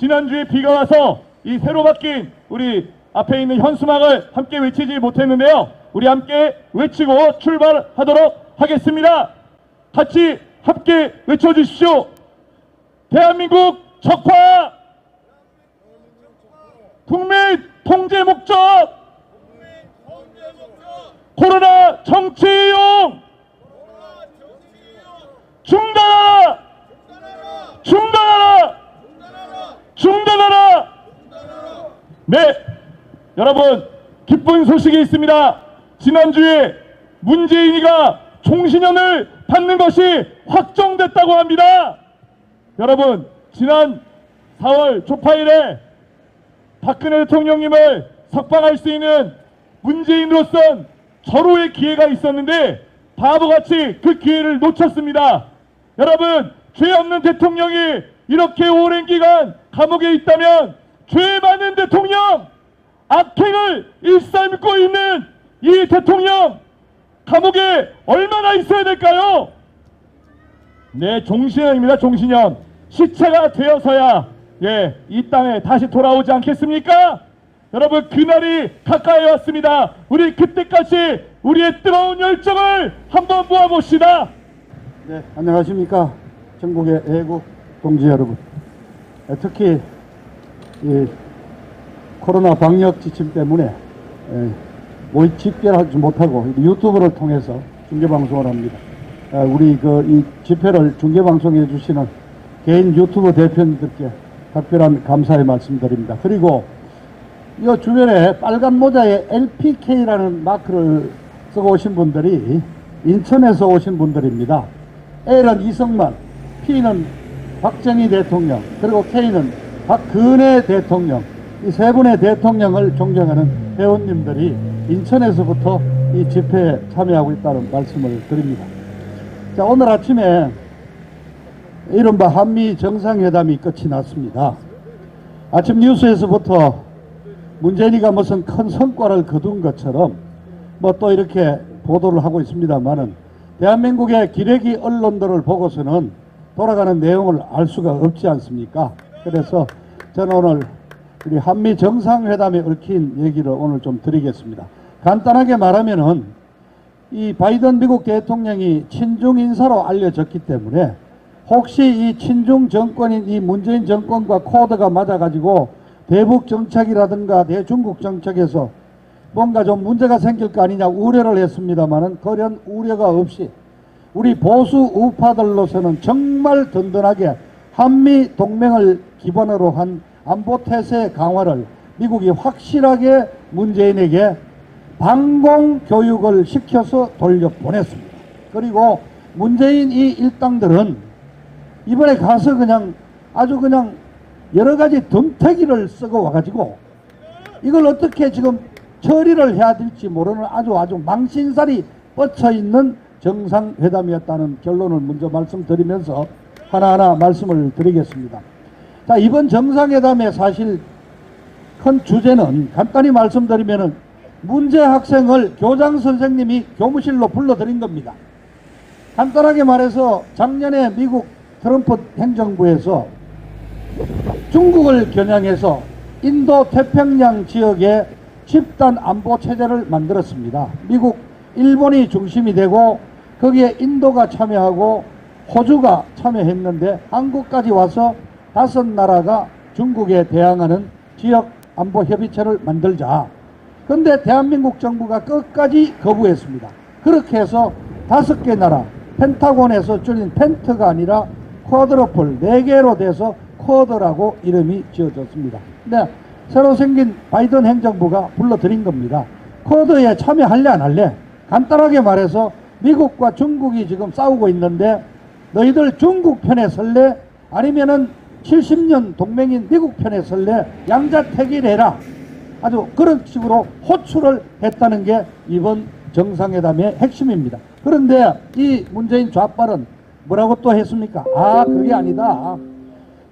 지난주에 비가 와서 이 새로 바뀐 우리 앞에 있는 현수막을 함께 외치지 못했는데요. 우리 함께 외치고 출발하도록 하겠습니다. 같이 함께 외쳐주십시오. 대한민국 적화 국민 통제 목적 코로나 정치 이용 중단하라! 중단하라! 중단하라! 네, 여러분 기쁜 소식이 있습니다. 지난주에 문재인이가 총신현을 받는 것이 확정됐다고 합니다. 여러분, 지난 4월 초파일에 박근혜 대통령님을 석방할 수 있는 문재인으로선 절호의 기회가 있었는데 바보같이 그 기회를 놓쳤습니다. 여러분, 죄 없는 대통령이 이렇게 오랜 기간 감옥에 있다면 죄 많은 대통령, 악행을 일삼고 있는 이 대통령 감옥에 얼마나 있어야 될까요? 네, 종신형입니다. 종신형. 시체가 되어서야 이 땅에 다시 돌아오지 않겠습니까? 여러분, 그날이 가까이 왔습니다. 우리 그때까지 우리의 뜨거운 열정을 한번 모아봅시다. 네, 안녕하십니까. 전국의 애국 동지 여러분. 특히 이 코로나 방역 지침 때문에 모의 집계하지 못하고 유튜브를 통해서 중계방송을 합니다. 우리 이 집회를 중계방송해 주시는 개인 유튜브 대표님들께 특별한 감사의 말씀드립니다. 그리고 이 주변에 빨간 모자에 LPK라는 마크를 쓰고 오신 분들이 인천에서 오신 분들입니다. L은 이성만, P는 박정희 대통령, 그리고 K는 박근혜 대통령, 이 세 분의 대통령을 존경하는 회원님들이 인천에서부터 이 집회에 참여하고 있다는 말씀을 드립니다. 자, 오늘 아침에 이른바 한미 정상회담이 끝이 났습니다. 아침 뉴스에서부터 문재인이가 무슨 큰 성과를 거둔 것처럼 뭐 또 이렇게 보도를 하고 있습니다만은 대한민국의 기레기 언론들을 보고서는 돌아가는 내용을 알 수가 없지 않습니까? 그래서 저는 오늘 우리 한미 정상회담에 얽힌 얘기를 오늘 좀 드리겠습니다. 간단하게 말하면은 이 바이든 미국 대통령이 친중 인사로 알려졌기 때문에 혹시 이 친중 정권인 이 문재인 정권과 코드가 맞아가지고 대북 정책이라든가 대중국 정책에서 뭔가 좀 문제가 생길 거 아니냐 우려를 했습니다만은 그런 우려가 없이 우리 보수 우파들로서는 정말 든든하게 한미 동맹을 기반으로 한 안보 태세 강화를 미국이 확실하게 문재인에게 방공 교육을 시켜서 돌려보냈습니다. 그리고 문재인 이 일당들은 이번에 가서 그냥 아주 그냥 여러 가지 덤태기를 쓰고 와가지고 이걸 어떻게 지금 처리를 해야 될지 모르는 아주 망신살이 뻗쳐있는 정상회담이었다는 결론을 먼저 말씀드리면서 하나하나 말씀을 드리겠습니다. 자, 이번 정상회담의 사실 큰 주제는 간단히 말씀드리면은 문제 학생을 교장 선생님이 교무실로 불러들인 겁니다. 간단하게 말해서 작년에 미국 트럼프 행정부에서 중국을 겨냥해서 인도 태평양 지역에 집단 안보 체제를 만들었습니다. 미국, 일본이 중심이 되고 거기에 인도가 참여하고 호주가 참여했는데 한국까지 와서 5나라가 중국에 대항하는 지역 안보 협의체를 만들자. 그런데 대한민국 정부가 끝까지 거부했습니다. 그렇게 해서 5개 나라, 펜타곤에서 줄인 펜트가 아니라 쿼드러플 4개로 돼서 쿼드라고 이름이 지어졌습니다. 근데 새로 생긴 바이든 행정부가 불러들인 겁니다. 쿼드에 참여할래 안 할래? 간단하게 말해서 미국과 중국이 지금 싸우고 있는데 너희들 중국 편에 설래? 아니면은 70년 동맹인 미국 편에 설래? 양자택일해라. 아주 그런 식으로 호출을 했다는 게 이번 정상회담의 핵심입니다. 그런데 이 문재인 좌빨은 뭐라고 또 했습니까? 그게 아니다.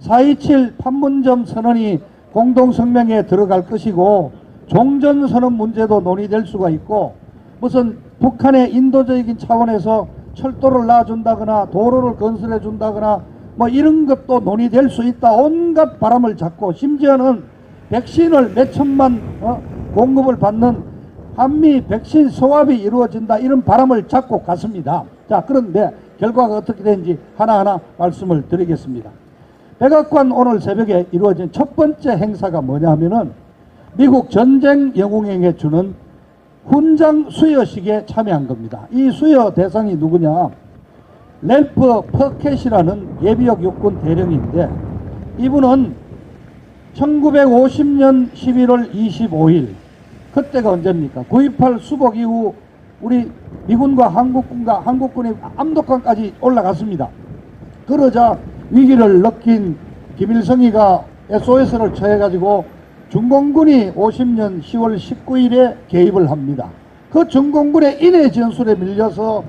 4.27 판문점 선언이 공동성명에 들어갈 것이고 종전선언 문제도 논의될 수가 있고 무슨 북한의 인도적인 차원에서 철도를 놔준다거나 도로를 건설해 준다거나 뭐 이런 것도 논의될 수 있다. 온갖 바람을 잡고 심지어는 백신을 몇 천만 공급을 받는 한미 백신 소합이 이루어진다. 이런 바람을 잡고 갔습니다. 자, 그런데 결과가 어떻게 되는지 하나하나 말씀을 드리겠습니다. 백악관 오늘 새벽에 이루어진 첫 번째 행사가 뭐냐 하면은 미국 전쟁 영웅에게 주는 훈장 수여식에 참여한 겁니다. 이 수여 대상이 누구냐? 램프 퍼켓이라는 예비역 육군 대령인데, 이분은 1950년 11월 25일, 그때가 언제입니까? 9.28 수복 이후 우리 미군과 한국군이 압록강까지 올라갔습니다. 그러자 위기를 느낀 김일성이가 SOS를 처해가지고 중공군이 50년 10월 19일에 개입을 합니다. 그 중공군의 인해 전술에 밀려서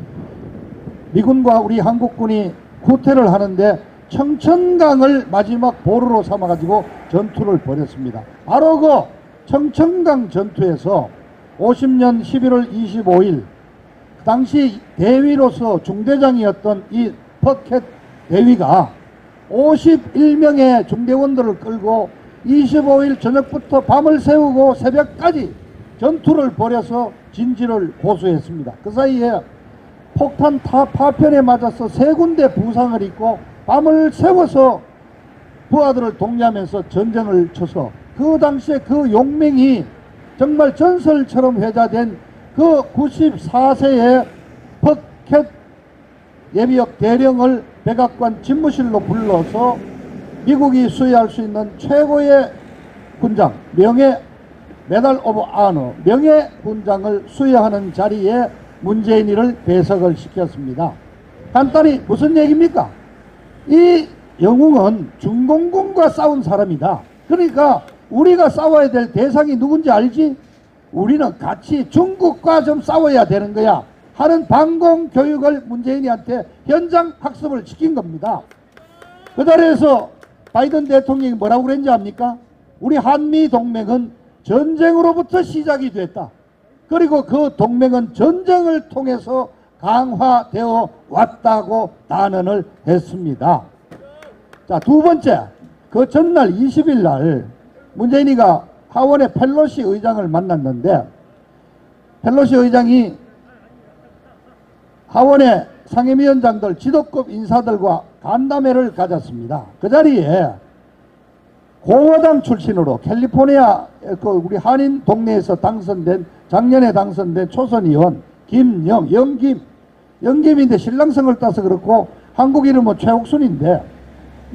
미군과 우리 한국군이 후퇴를 하는데 청천강을 마지막 보루로 삼아가지고 전투를 벌였습니다. 바로 그 청천강 전투에서 50년 11월 25일 당시 대위로서 중대장이었던 이 퍼켓 대위가 51명의 중대원들을 끌고 25일 저녁부터 밤을 새우고 새벽까지 전투를 벌여서 진지를 고수했습니다. 그 사이에 폭탄 파편에 맞아서 3군데 부상을 입고 밤을 새워서 부하들을 독려하면서 전쟁을 쳐서 그 당시에 그 용맹이 정말 전설처럼 회자된 그 94세의 퍼켓 예비역 대령을 백악관 집무실로 불러서 미국이 수여할 수 있는 최고의 훈장, 메달 오브 아너, 명예 훈장을 수여하는 자리에 문재인이를 배석을 시켰습니다. 간단히 무슨 얘기입니까? 이 영웅은 중공군과 싸운 사람이다. 그러니까 우리가 싸워야 될 대상이 누군지 알지? 우리는 같이 중국과 좀 싸워야 되는 거야 하는 방공 교육을 문재인이한테 현장 학습을 시킨 겁니다. 그 자리에서 바이든 대통령이 뭐라고 그랬는지 압니까? 우리 한미 동맹은 전쟁으로부터 시작이 됐다. 그리고 그 동맹은 전쟁을 통해서 강화되어 왔다고 단언을 했습니다. 자, 두 번째, 그 전날 20일 날 문재인이가 하원의 펠로시 의장을 만났는데, 펠로시 의장이 하원의 상임위원장들, 지도급 인사들과 간담회를 가졌습니다. 그 자리에 공화당 출신으로 캘리포니아 우리 한인 동네에서 작년에 당선된 초선의원 영김인데 신랑성을 따서 그렇고 한국 이름은 최옥순인데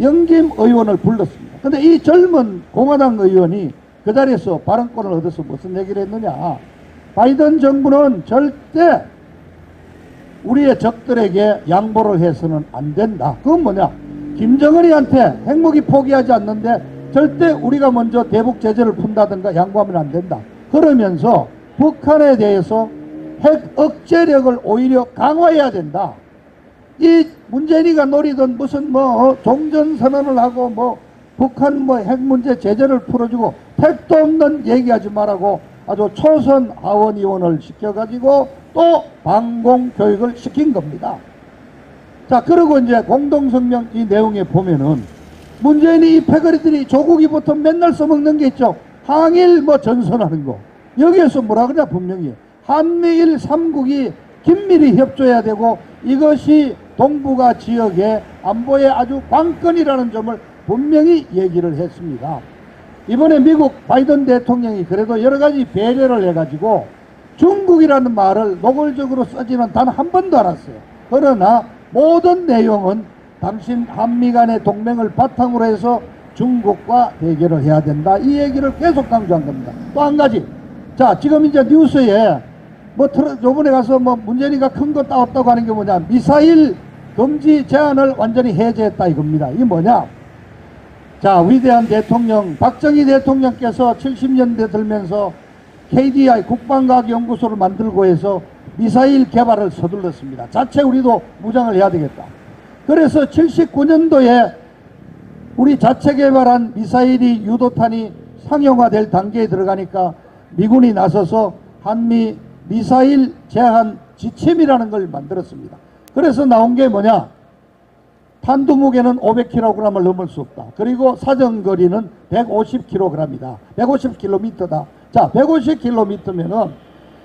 영김 의원을 불렀습니다. 근데 이 젊은 공화당 의원이 그 자리에서 발언권을 얻어서 무슨 얘기를 했느냐? 바이든 정부는 절대 우리의 적들에게 양보를 해서는 안 된다. 그건 뭐냐? 김정은이한테 핵무기 포기하지 않는데 절대 우리가 먼저 대북 제재를 푼다든가 양보하면 안 된다. 그러면서 북한에 대해서 핵 억제력을 오히려 강화해야 된다. 이 문재인이가 노리던 무슨 종전선언을 하고 북한 핵 문제 제재를 풀어주고 택도 없는 얘기하지 말라고 아주 초선 하원 의원을 시켜가지고 또 방공 교육을 시킨 겁니다. 자, 그리고 이제 공동성명 이 내용에 보면은 문재인이 이 패거리들이 조국이부터 맨날 써먹는 게 있죠. 항일 전선하는 거. 여기에서 뭐라 그러냐? 분명히 한미일 3국이 긴밀히 협조해야 되고 이것이 동북아 지역의 안보의 아주 관건이라는 점을 분명히 얘기를 했습니다. 이번에 미국 바이든 대통령이 그래도 여러 가지 배려를 해가지고 중국이라는 말을 노골적으로 쓰지는 단 한 번도 않았어요. 그러나 모든 내용은 당신 한미 간의 동맹을 바탕으로 해서 중국과 대결을 해야 된다. 이 얘기를 계속 강조한 겁니다. 또 한 가지. 자, 지금 이제 뉴스에 요번에 가서 문재인이가 큰 거 따왔다고 하는 게 뭐냐? 미사일 금지 제한을 완전히 해제했다 이겁니다. 이게 뭐냐? 자, 위대한 대통령, 박정희 대통령께서 70년대 들면서 KDI 국방과학연구소를 만들고 해서 미사일 개발을 서둘렀습니다. 자체 우리도 무장을 해야 되겠다. 그래서 79년도에 우리 자체 개발한 미사일이 유도탄이 상용화될 단계에 들어가니까 미군이 나서서 한미 미사일 제한 지침이라는 걸 만들었습니다. 그래서 나온 게 뭐냐? 탄두 무게는 500kg을 넘을 수 없다. 그리고 사정거리는 150kg이다. 150km다. 자, 150km면은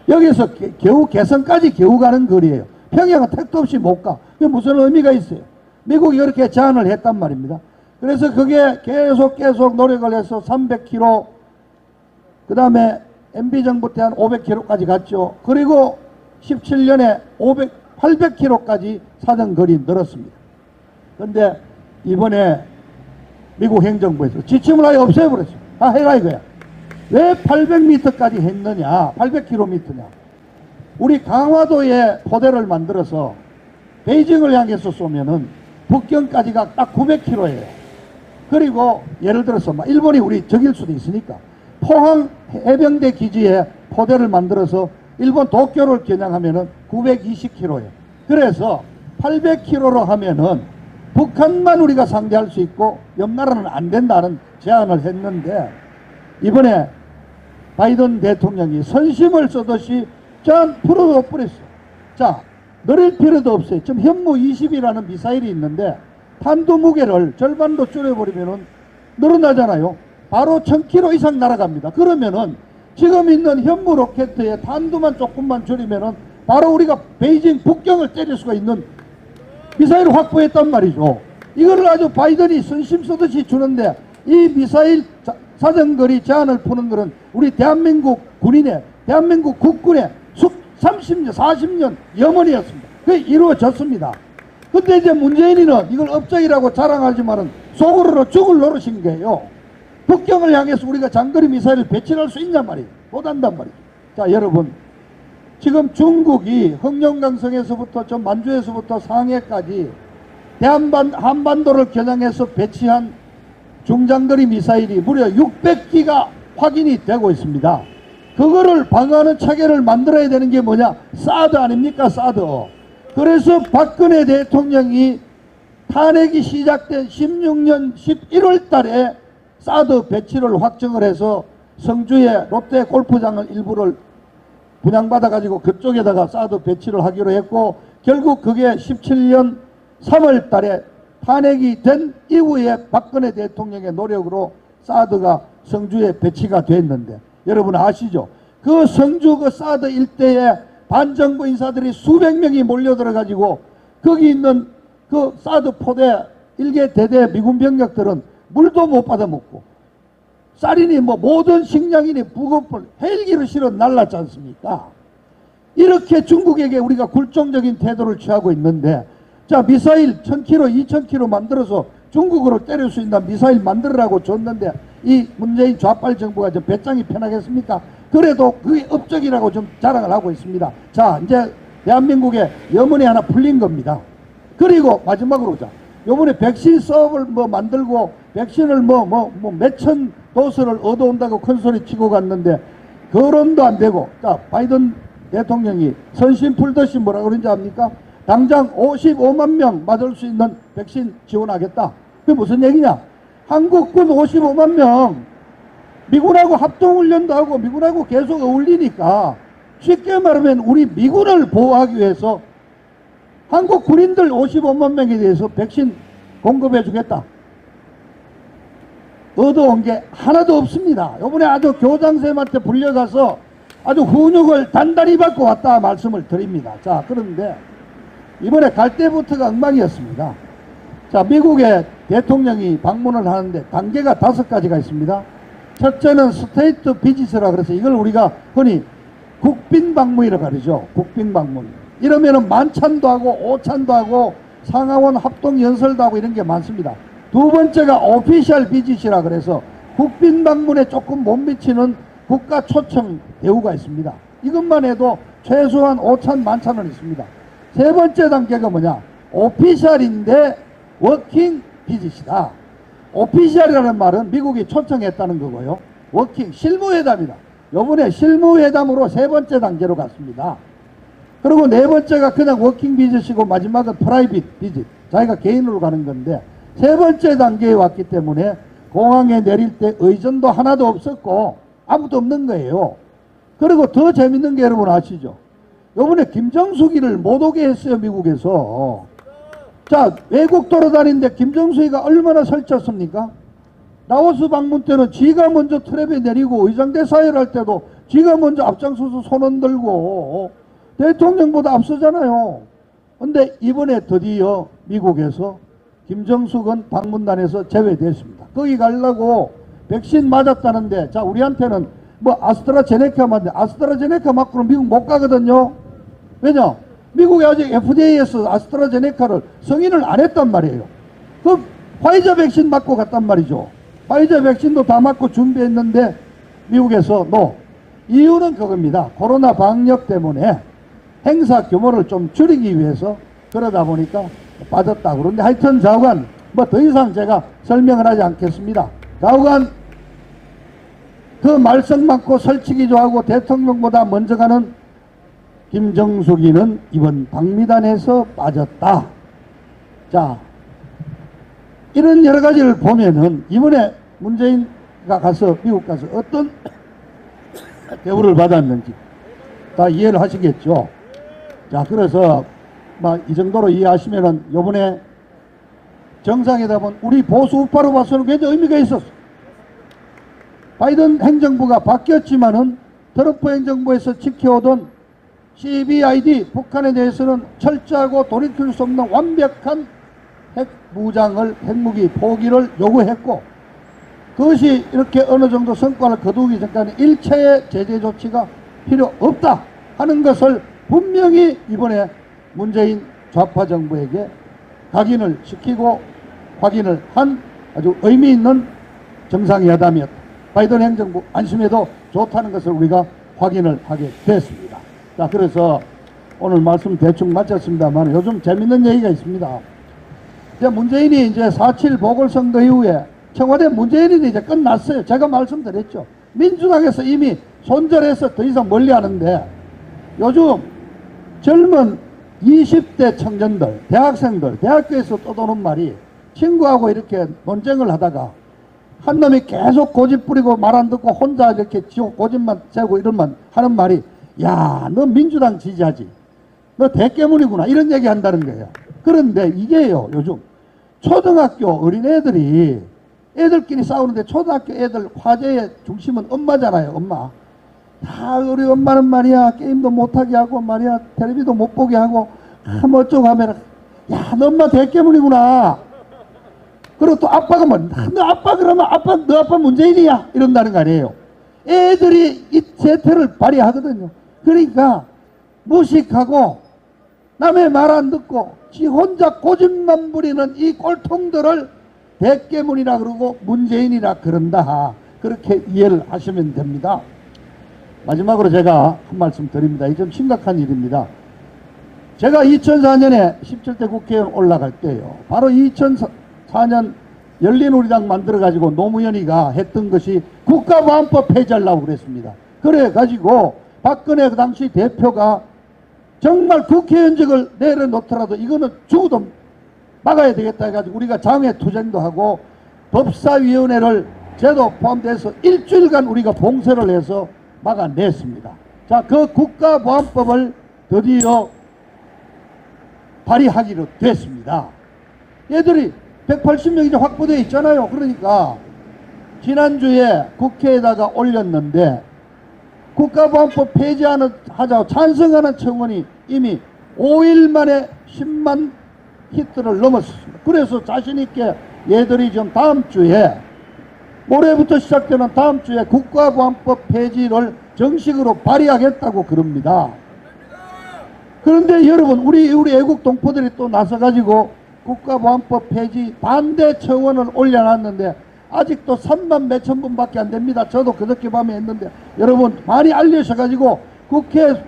여기서 겨우 개성까지 겨우 가는 거리예요. 평양은 택도 없이 못 가. 그게 무슨 의미가 있어요? 미국이 이렇게 제안을 했단 말입니다. 그래서 그게 계속 노력을 해서 300km, 그 다음에 MB정부 때 한 500km까지 갔죠. 그리고 17년에 800km까지 사정거리 늘었습니다. 그런데 이번에 미국 행정부에서 지침을 아예 없애버렸어요. 다 해라 이거야. 왜 800m까지 했느냐, 800km냐. 우리 강화도에 포대를 만들어서 베이징을 향해서 쏘면은 북경까지가 딱 900km예요. 그리고 예를 들어서 일본이 우리 적일 수도 있으니까 포항 해병대 기지에 포대를 만들어서 일본 도쿄를 겨냥하면은 920km예요. 그래서 800km로 하면은 북한만 우리가 상대할 수 있고 옆 나라는 안 된다는 제안을 했는데 이번에 바이든 대통령이 선심을 써듯이 짠 풀어버렸어요. 자, 늘릴 필요도 없어요. 지금 현무 20이라는 미사일이 있는데 탄두 무게를 절반도 줄여버리면은 늘어나잖아요. 바로 1000km 이상 날아갑니다. 그러면은 지금 있는 현무 로켓의 탄두만 조금만 줄이면은 바로 우리가 베이징 북경을 때릴 수가 있는 미사일을 확보했단 말이죠. 이거를 아주 바이든이 선심 쓰듯이 주는데 이 미사일 사정거리 제한을 푸는 것은 우리 대한민국 군인의, 대한민국 국군의 30년, 40년 염원이었습니다. 그게 이루어졌습니다. 근데 이제 문재인이는 이걸 업적이라고 자랑하지만은 속으로 죽을 노릇인 거예요. 북경을 향해서 우리가 장거리 미사일을 배치할 수 있냔 말이에요. 못한단 말이죠. 자, 여러분. 지금 중국이 흑룡강성에서부터 저 만주에서부터 상해까지 한반도를 겨냥해서 배치한 중장거리 미사일이 무려 600기가 확인이 되고 있습니다. 그거를 방어하는 체계를 만들어야 되는 게 뭐냐? 사드 아닙니까? 사드. 그래서 박근혜 대통령이 탄핵이 시작된 16년 11월 달에 사드 배치를 확정을 해서 성주의 롯데 골프장을 일부를 분양받아 가지고 그쪽에다가 사드 배치를 하기로 했고 결국 그게 17년 3월 달에 탄핵이 된 이후에 박근혜 대통령의 노력으로 사드가 성주에 배치가 됐는데 여러분 아시죠? 그 성주 그 사드 일대에 반정부 인사들이 수백 명이 몰려들어 가지고 거기 있는 그 사드 포대 일개 대대 미군 병력들은 물도 못 받아 먹고 쌀이니 모든 식량이니 부급을 헬기를 실어 날랐지 않습니까? 이렇게 중국에게 우리가 굴종적인 태도를 취하고 있는데 자, 미사일 1000km, 2000km 만들어서 중국으로 때릴 수 있는 미사일 만들으라고 줬는데 이 문재인 좌빨 정부가 저 배짱이 편하겠습니까? 그래도 그게 업적이라고 좀 자랑을 하고 있습니다. 자, 이제 대한민국에 염원이 하나 풀린 겁니다. 그리고 마지막으로 자, 요번에 백신 사업을 만들고 백신을 몇천 도수를 얻어온다고 큰 소리 치고 갔는데 거론도 안 되고 자, 바이든 대통령이 선심 풀듯이 뭐라 그런지 압니까? 당장 55만 명 맞을 수 있는 백신 지원하겠다. 그게 무슨 얘기냐? 한국군 55만 명 미군하고 합동훈련도 하고 미군하고 계속 어울리니까 쉽게 말하면 우리 미군을 보호하기 위해서 한국 군인들 55만 명에 대해서 백신 공급해 주겠다. 얻어온 게 하나도 없습니다. 이번에 아주 교장선생님한테 불려가서 아주 훈육을 단단히 받고 왔다 말씀을 드립니다. 자, 그런데 이번에 갈 때부터가 엉망이었습니다. 자, 미국의 대통령이 방문을 하는데 단계가 5가지가 있습니다. 첫째는 스테이트 비지스라 그래서 이걸 우리가 흔히 국빈 방문이라고 하죠. 국빈 방문. 이러면은 만찬도 하고 오찬도 하고 상하원 합동 연설도 하고 이런 게 많습니다. 두 번째가 오피셜 비지시라 그래서 국빈 방문에 조금 못 미치는 국가 초청 대우가 있습니다. 이것만 해도 최소한 오찬 만찬은 있습니다. 세 번째 단계가 뭐냐? 오피셜인데 워킹 비지시다. 오피셜이라는 말은 미국이 초청했다는 거고요. 워킹 실무회담이다. 요번에 실무회담으로 세 번째 단계로 갔습니다. 그리고 네 번째가 그냥 워킹 비즈시고 마지막은 프라이빗 비즈. 자기가 개인으로 가는 건데 세 번째 단계에 왔기 때문에 공항에 내릴 때 의전도 하나도 없었고 아무도 없는 거예요. 그리고 더 재밌는 게 여러분 아시죠? 요번에 김정숙이를 못 오게 했어요. 미국에서. 자, 외국 돌아다니는데 김정수이가 얼마나 설쳤습니까? 라오스 방문 때는 지가 먼저 트랩에 내리고 의장대사회를 할 때도 지가 먼저 앞장서서 손 흔들고 대통령보다 앞서잖아요. 근데 이번에 드디어 미국에서 김정숙은 방문단에서 제외됐습니다. 거기 가려고 백신 맞았다는데, 자, 우리한테는 뭐 아스트라제네카 맞네. 아스트라제네카 맞고는 미국 못 가거든요. 왜냐? 미국이 아직 FDA에서 아스트라제네카를 승인을 안 했단 말이에요. 그 화이자 백신 맞고 갔단 말이죠. 화이자 백신도 다 맞고 준비했는데 미국에서 노. 이유는 그겁니다. 코로나 방역 때문에 행사 규모를 좀 줄이기 위해서 그러다 보니까 빠졌다. 그런데 하여튼 좌우간 뭐 더 이상 제가 설명을 하지 않겠습니다. 좌우간 그 말썽 많고 설치기 좋아하고 대통령보다 먼저 가는 김정숙이는 이번 방미단에서 빠졌다. 자, 이런 여러 가지를 보면은 이번에 문재인가 가서 미국 가서 어떤 대우를 받았는지 다 이해를 하시겠죠. 자, 그래서 막 이 정도로 이해하시면은 요번에 정상회담은 우리 보수 우파로 봐서는 굉장히 의미가 있었어. 바이든 행정부가 바뀌었지만은 트럼프 행정부에서 지켜오던 CBID 북한에 대해서는 철저하고 돌이킬 수 없는 완벽한 핵 무장을 핵무기 포기를 요구했고, 그것이 이렇게 어느 정도 성과를 거두기 전까지 일체의 제재 조치가 필요 없다 하는 것을 분명히 이번에 문재인 좌파 정부에게 각인을 시키고 확인을 한 아주 의미 있는 정상회담이었다. 바이든 행정부 안심해도 좋다는 것을 우리가 확인을 하게 됐습니다. 자, 그래서 오늘 말씀 대충 마쳤습니다만 요즘 재밌는 얘기가 있습니다. 이제 문재인이 이제 4.7 보궐선거 이후에 청와대 문재인이 이제 끝났어요. 제가 말씀드렸죠. 민주당에서 이미 손절해서 더 이상 멀리 하는데, 요즘 젊은 20대 청년들, 대학생들, 대학교에서 떠도는 말이, 친구하고 이렇게 논쟁을 하다가 한 놈이 계속 고집 부리고 말 안 듣고 혼자 이렇게 지옥 고집만 세고 이런만 하는 말이, 야, 너 민주당 지지하지? 너 대깨문이구나. 이런 얘기 한다는 거예요. 그런데 이게요, 요즘 초등학교 어린애들이 애들끼리 싸우는데, 초등학교 애들 화제의 중심은 엄마잖아요. 엄마. 다 우리 엄마는 말이야 게임도 못하게 하고 말이야 텔레비도 못 보게 하고 뭐 어쩌고 하면, 야, 너 엄마 대깨문이구나. 그리고 또 아빠가 뭐, 너 아빠 그러면 너 아빠 문재인이야 이런다는 거 아니에요. 애들이 이 재태를 발휘하거든요. 그러니까 무식하고 남의 말 안 듣고 지 혼자 고집만 부리는 이 꼴통들을 대깨문이라 그러고 문재인이라 그런다. 그렇게 이해를 하시면 됩니다. 마지막으로 제가 한 말씀 드립니다. 이게 좀 심각한 일입니다. 제가 2004년에 17대 국회의원 올라갈 때요, 바로 2004년 열린우리당 만들어가지고 노무현이가 했던 것이 국가보안법 폐지하려고 그랬습니다. 그래가지고 박근혜 그 당시 대표가 정말 국회의원직을 내려놓더라도 이거는 죽어도 막아야 되겠다 해가지고 우리가 장외투쟁도 하고 법사위원회를 제도 포함돼서 일주일간 우리가 봉쇄를 해서 막아냈습니다. 자, 그 국가보안법을 드디어 발의하기로 됐습니다. 얘들이 180명 이제 확보되어 있잖아요. 그러니까 지난주에 국회에다가 올렸는데 국가보안법 폐지하자고 찬성하는 청원이 이미 5일 만에 10만 히트를 넘었습니다. 그래서 자신있게 얘들이 좀 다음 주에, 모레부터 시작되는 다음 주에 국가보안법 폐지를 정식으로 발의하겠다고 그럽니다. 그런데 여러분, 우리 애국 동포들이 또 나서가지고 국가보안법 폐지 반대 청원을 올려놨는데 아직도 3만 몇천 분밖에 안 됩니다. 저도 그저께 밤에 했는데, 여러분 많이 알려셔가지고 국회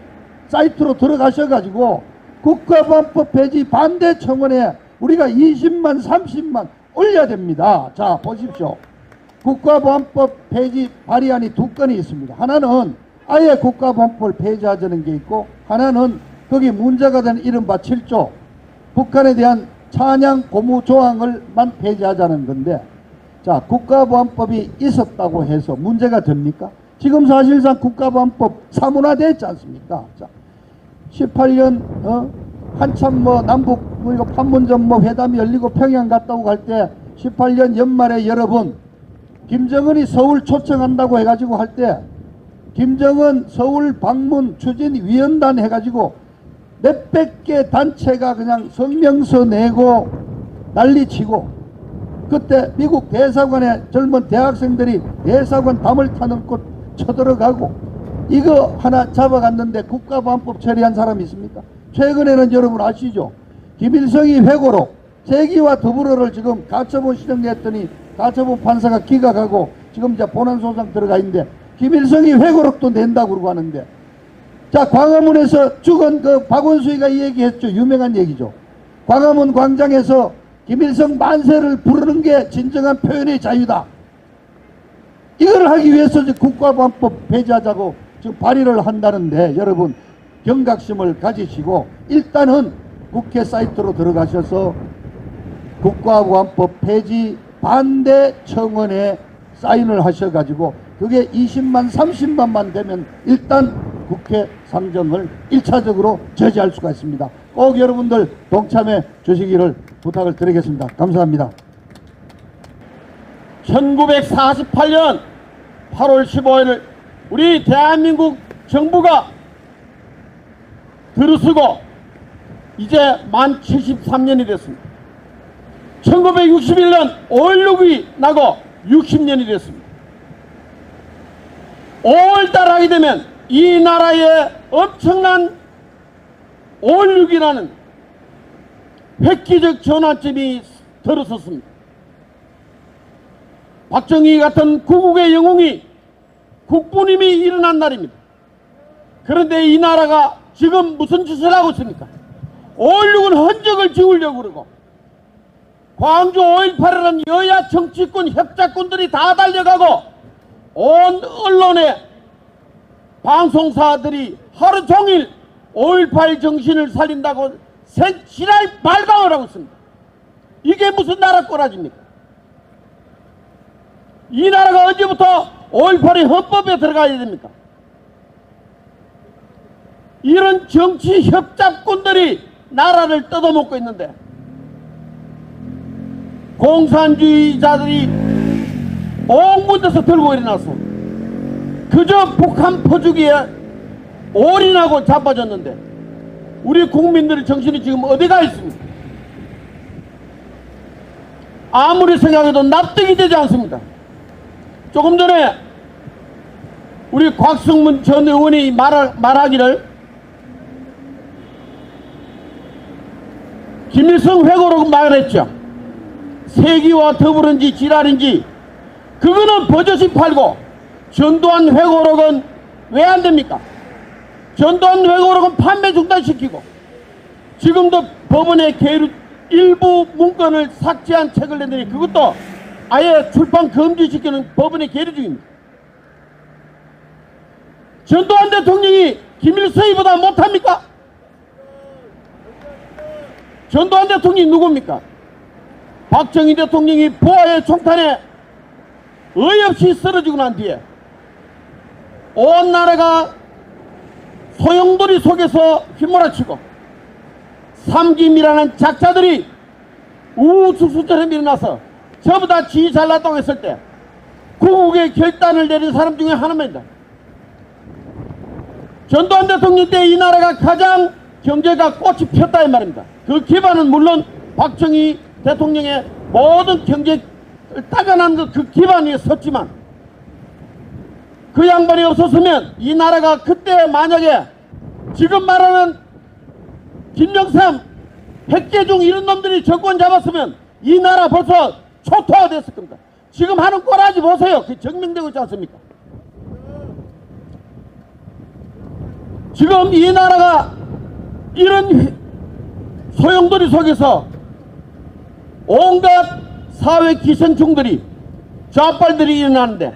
사이트로 들어가셔가지고 국가보안법 폐지 반대 청원에 우리가 20만 30만 올려야 됩니다. 자, 보십시오. 국가보안법 폐지 발의안이 두 건이 있습니다. 하나는 아예 국가보안법을 폐지하자는 게 있고, 하나는 거기 문제가 된 이른바 7조 북한에 대한 찬양 고무 조항을만 폐지하자는 건데, 자, 국가보안법이 있었다고 해서 문제가 됩니까? 지금 사실상 국가보안법 사문화되어 있지 않습니까? 자, 18년 한참 뭐 남북 그리고 판문점 뭐 회담이 열리고 평양 갔다 오고 갈 때 18년 연말에 여러분 김정은이 서울 초청한다고 해가지고 할 때 김정은 서울 방문 추진위원단 해가지고 몇백 개 단체가 그냥 성명서 내고 난리치고 그때 미국 대사관에 젊은 대학생들이 대사관 담을 타는 곳 쳐들어가고 이거 하나 잡아갔는데 국가보안법 처리한 사람이 있습니까? 최근에는 여러분 아시죠? 김일성이 회고록 세기와 더불어를 지금 가처분 신청냈더니 가처분 판사가 기각하고 지금 이제 본안소장 들어가 있는데 김일성이 회고록도 낸다고 그러고 하는데 자 광화문에서 죽은 그 박원순이가 이 얘기했죠. 유명한 얘기죠. 광화문 광장에서 김일성 만세를 부르는 게 진정한 표현의 자유다. 이걸 하기 위해서 이제 국가보안법 폐지하자고 지금 발의를 한다는데 여러분 경각심을 가지시고 일단은 국회 사이트로 들어가셔서 국가보안법 폐지 반대 청원에 사인을 하셔가지고 그게 20만 30만만 되면 일단 국회 상정을 1차적으로 저지할 수가 있습니다. 꼭 여러분들 동참해 주시기를 부탁을 드리겠습니다. 감사합니다. 1948년 8월 15일을 우리 대한민국 정부가 들어서고 이제 만 73년이 됐습니다. 1961년 5.16이 나고 60년이 됐습니다. 5월달 하게 되면 이 나라에 엄청난 5.16이라는 획기적 전환점이 들어섰습니다. 박정희 같은 구국의 영웅이 국부님이 일어난 날입니다. 그런데 이 나라가 지금 무슨 짓을 하고 있습니까? 5.16은 흔적을 지우려고 그러고 광주 5.18이라는 여야 정치권 협작꾼들이 다 달려가고 온 언론에 방송사들이 하루 종일 5.18 정신을 살린다고 지랄 발광을 하고 있습니다. 이게 무슨 나라 꼬라지입니까? 이 나라가 언제부터 5.18이 헌법에 들어가야 됩니까? 이런 정치 협작꾼들이 나라를 뜯어먹고 있는데 공산주의자들이 온 군데서 들고 일어나서 그저 북한 퍼주기에 올인하고 자빠졌는데 우리 국민들의 정신이 지금 어디가 있습니까? 아무리 생각해도 납득이 되지 않습니다. 조금 전에 우리 곽승문 전 의원이 말하기를 김일성 회고록 말했죠. 세기와 더불은지 지랄인지 그거는 버젓이 팔고 전두환 회고록은 왜 안 됩니까? 전두환 회고록은 판매 중단시키고 지금도 법원에 일부 문건을 삭제한 책을 냈더니 그것도 아예 출판 금지시키는 법원의 계류 중입니다. 전두환 대통령이 김일성이보다 못합니까? 전두환 대통령이 누굽니까? 박정희 대통령이 부하의 총탄에 어이없이 쓰러지고 난 뒤에 온 나라가 소용돌이 속에서 휘몰아치고 삼김이라는 작자들이 우수수처럼 일어나서 전부 다 지 잘났다고 했을 때 구국의 결단을 내린 사람 중에 하나입니다. 전두환 대통령 때 이 나라가 가장 경제가 꽃이 폈다 이 말입니다. 그 기반은 물론 박정희 대통령의 모든 경제를 따져난 그 기반 위에 섰지만 그 양반이 없었으면 이 나라가 그때 만약에 지금 말하는 김영삼, 백계중 이런 놈들이 정권 잡았으면 이 나라 벌써 초토화 됐을 겁니다. 지금 하는 꼬라지 보세요. 그 증명되고 있지 않습니까? 지금 이 나라가 이런 소용돌이 속에서 온갖 사회 기생충들이 좌빨들이 일어나는데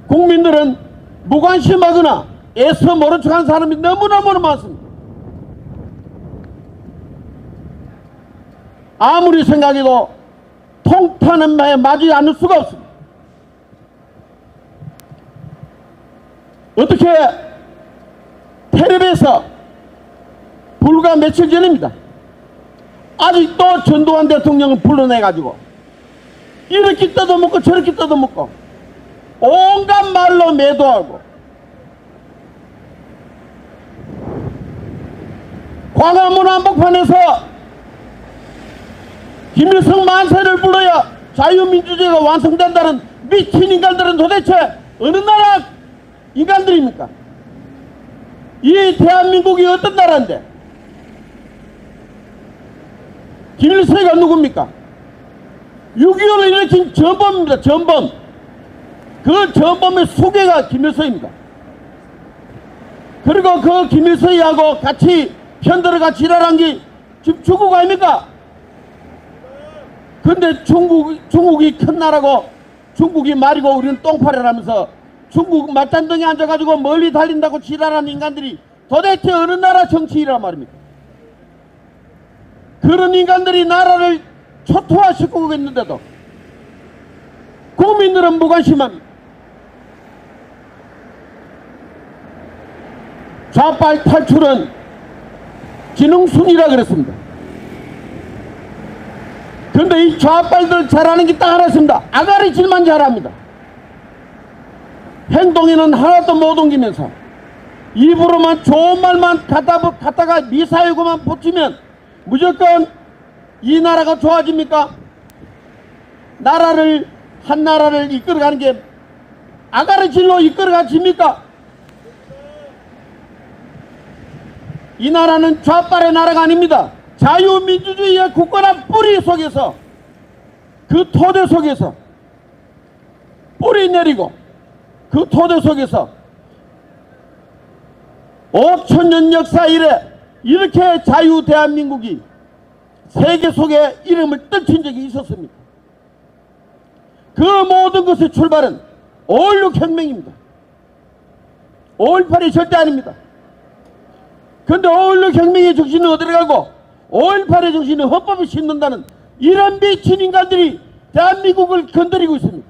국민들은 무관심하거나 애써 모른 척하는 사람이 너무너무 많습니다. 아무리 생각해도 통타는 말에 맞지 않을 수가 없습니다. 어떻게 텔레비에서 불과 며칠 전입니다. 아직도 전두환 대통령을 불러내가지고 이렇게 뜯어먹고 저렇게 뜯어먹고 온갖 말로 매도하고 광화문 한복판에서 김일성 만세를 불러야 자유민주주의가 완성된다는 미친 인간들은 도대체 어느 나라 인간들입니까? 이 대한민국이 어떤 나라인데? 김일성이가 누굽니까? 6.25를 일으킨 전범입니다. 전범. 그 전범의 수괴가 김일성입니다. 그리고 그 김일성이하고 같이 편들어가 지랄한 게 지금 중국 아닙니까? 근데 중국이 큰 나라고 중국이 말이고 우리는 똥파래라면서 중국 맞잔등에 앉아가지고 멀리 달린다고 지랄하는 인간들이 도대체 어느 나라 정치인이란 말입니까? 그런 인간들이 나라를 초토화시키고 있는데도 국민들은 무관심합니다. 좌빨 탈출은 지능순이라 그랬습니다. 근데 이 좌빨들 잘하는 게 딱 하나 있습니다. 아가리질만 잘합니다. 행동에는 하나도 못 옮기면서 입으로만 좋은 말만 갖다가 미사일고만 붙이면 무조건 이 나라가 좋아집니까? 한 나라를 이끌어가는 게 아가리질로 이끌어가집니까? 이 나라는 좌빨의 나라가 아닙니다. 자유민주주의의 굳건한 뿌리 속에서 그 토대 속에서 뿌리 내리고 그 토대 속에서 5천년 역사 이래 이렇게 자유 대한민국이 세계 속에 이름을 떨친 적이 있었습니다. 그 모든 것의 출발은 5.16 혁명입니다. 5.18이 절대 아닙니다. 그런데 5.16 혁명의 정신은 어디로 가고 5.18의 정신은 헌법에 심는다는 이런 미친 인간들이 대한민국을 건드리고 있습니다.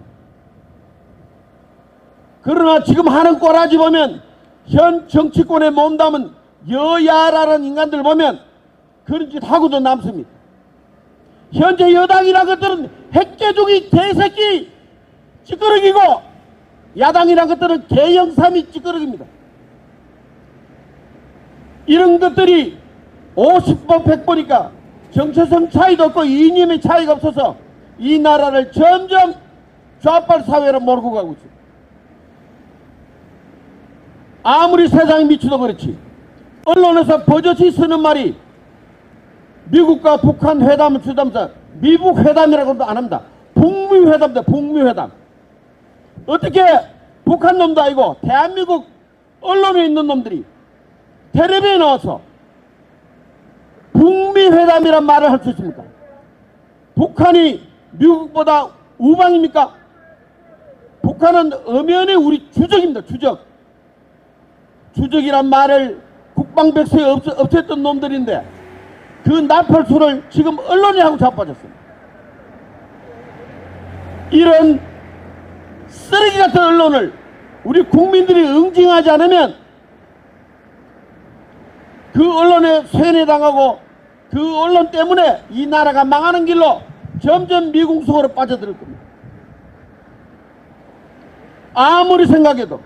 그러나 지금 하는 꼬라지 보면 현 정치권에 몸담은 여야라는 인간들 보면 그런 짓 하고도 남습니다. 현재 여당이라는 것들은 핵개종이 개새끼 찌끄러기고 야당이라는 것들은 개영삼이 찌끄러기입니다. 이런 것들이 50번 100번이니까 정체성 차이도 없고 이념의 차이가 없어서 이 나라를 점점 좌빨 사회로 몰고 가고 있습니다. 아무리 세상이 미쳐도 그렇지 언론에서 버젓이 쓰는 말이 미국과 북한 회담을 주담자 미북 회담이라고도 안 합니다. 북미 회담입니다. 북미 회담. 어떻게 북한 놈도 아니고 대한민국 언론에 있는 놈들이 텔레비에 나와서 북미 회담이란 말을 할 수 있습니까? 북한이 미국보다 우방입니까? 북한은 엄연히 우리 주적입니다. 주적. 주적이란 말을 국방백서에 없앴던 놈들인데 그 나팔수를 지금 언론이 하고 자빠졌습니다. 이런 쓰레기 같은 언론을 우리 국민들이 응징하지 않으면 그 언론에 세뇌당하고 그 언론 때문에 이 나라가 망하는 길로 점점 미궁 속으로 빠져들 겁니다. 아무리 생각해도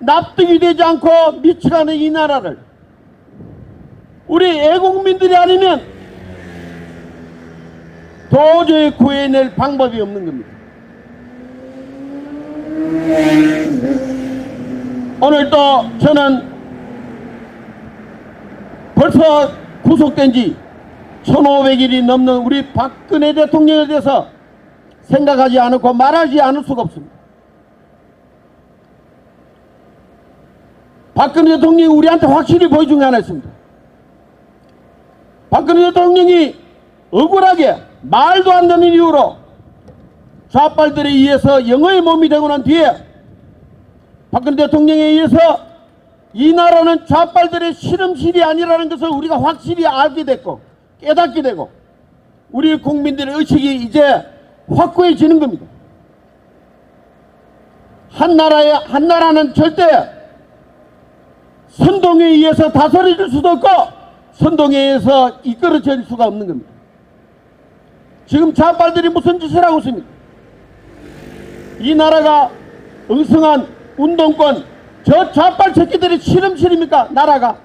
납득이 되지 않고 미쳐가는 이 나라를 우리 애국민들이 아니면 도저히 구해낼 방법이 없는 겁니다. 오늘도 저는 벌써 구속된 지 1500일이 넘는 우리 박근혜 대통령에 대해서 생각하지 않고 말하지 않을 수가 없습니다. 박근혜 대통령이 우리한테 확실히 보여준 게 하나 있습니다. 박근혜 대통령이 억울하게 말도 안 되는 이유로 좌빨들에 의해서 영어의 몸이 되고 난 뒤에 박근혜 대통령에 의해서 이 나라는 좌빨들의 실험실이 아니라는 것을 우리가 확실히 알게 됐고 깨닫게 되고 우리 국민들의 의식이 이제 확고해지는 겁니다. 한 나라는 절대 선동에 의해서 다스려질 수도 없고 선동회에서 이끌어질 수가 없는 겁니다. 지금 좌빨들이 무슨 짓을 하고 있습니까? 이 나라가 엉성한 운동권, 저 좌빨 새끼들이 실험실입니까? 나라가.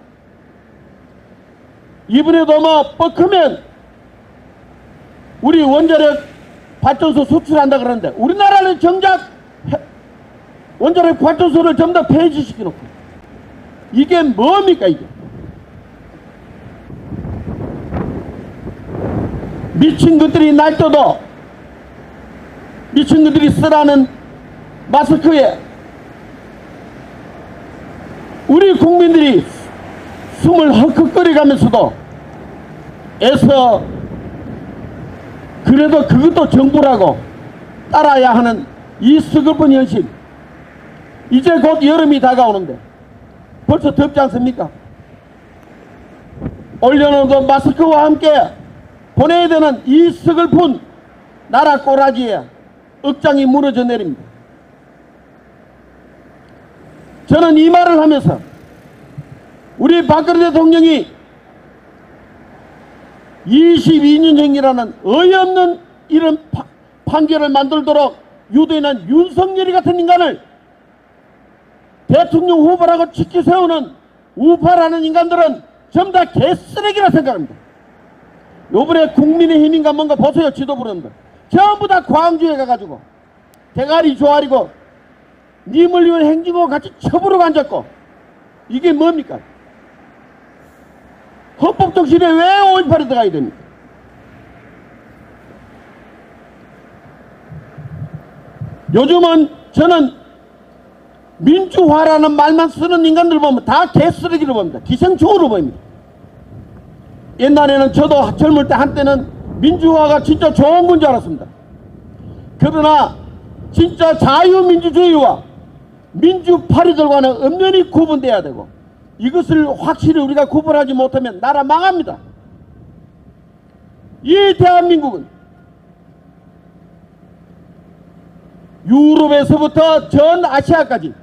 이번에도 뭐 뻑하면 우리 원자력 발전소 수출한다 그러는데 우리나라는 정작 원자력 발전소를 전부 다 폐지시켜놓고 이게 뭡니까 이게? 미친 것들이 날뛰어도 미친 것들이 쓰라는 마스크에 우리 국민들이 숨을 헉헉거려가면서도 애써 그래도 그것도 정부라고 따라야 하는 이 서글픈 현실. 이제 곧 여름이 다가오는데 벌써 덥지 않습니까? 올려놓은 마스크와 함께 보내야 되는 이 서글픈 나라 꼬라지에 억장이 무너져 내립니다. 저는 이 말을 하면서 우리 박근혜 대통령이 22년형이라는 어이없는 이런 판결을 만들도록 유도인한 윤석열이 같은 인간을 대통령 후보라고 지키 세우는 우파라는 인간들은 전부 다 개쓰레기라 생각합니다. 요번에 국민의힘인가 뭔가 보세요. 지도부런들 전부 다 광주에 가가지고 대가리 조아리고 님을 위한 행진과 같이 첩으로 앉았고 이게 뭡니까? 헌법정신에 왜 5.18에 들어가야 됩니까? 요즘은 저는 민주화라는 말만 쓰는 인간들 보면 다 개쓰레기로 봅니다. 기생충으로 보입니다. 옛날에는 저도 젊을 때 한때는 민주화가 진짜 좋은 건 줄 알았습니다. 그러나 진짜 자유민주주의와 민주파리들과는 엄연히 구분돼야 되고 이것을 확실히 우리가 구분하지 못하면 나라 망합니다. 이 대한민국은 유럽에서부터 전 아시아까지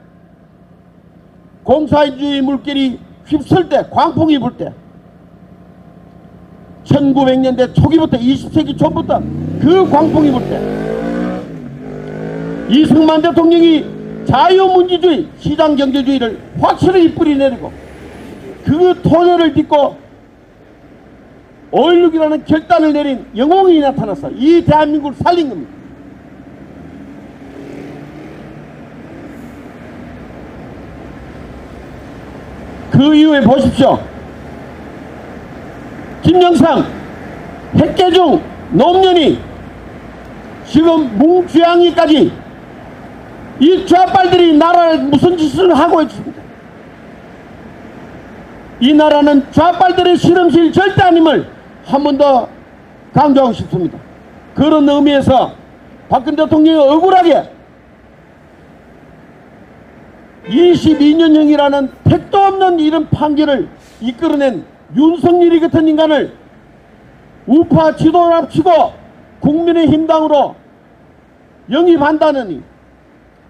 공산주의 물결이 휩쓸 때, 광풍이 불 때 1900년대 초기부터 20세기 초부터 그 광풍이 불 때 이승만 대통령이 자유민주주의, 시장경제주의를 확실히 뿌리내리고 그 토대를 딛고 5.16이라는 결단을 내린 영웅이 나타나서 이 대한민국을 살린 겁니다. 그 이후에 보십시오. 김영삼, 핵개중, 노무현이 지금 뭉주양이까지 이 좌빨들이 나라에 무슨 짓을 하고 있습니까? 이 나라는 좌빨들의 실험실 절대 아님을 한 번 더 강조하고 싶습니다. 그런 의미에서 박근혜 대통령이 억울하게 22년형이라는 택도 없는 이런 판결을 이끌어낸 윤석열이 같은 인간을 우파 지도를 합치고 국민의힘당으로 영입한다느니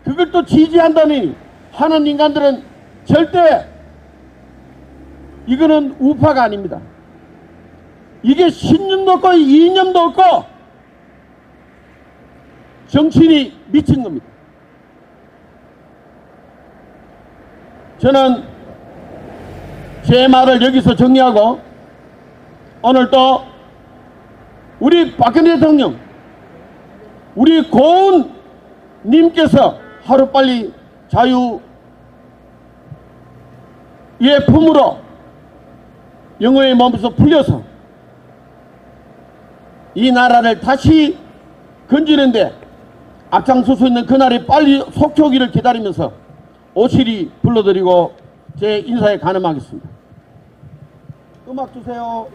그걸 또 지지한다느니 하는 인간들은 절대 이거는 우파가 아닙니다. 이게 신념도 없고 이념도 없고 정치인이 미친 겁니다. 저는 제 말을 여기서 정리하고 오늘 또 우리 박근혜 대통령 우리 고은님께서 하루빨리 자유의 품으로 영어의 몸에서 풀려서 이 나라를 다시 건지는데 앞장설 수 있는 그날이 빨리 속초기를 기다리면서 오실이 불러드리고 제 인사에 가늠하겠습니다. 음악 주세요.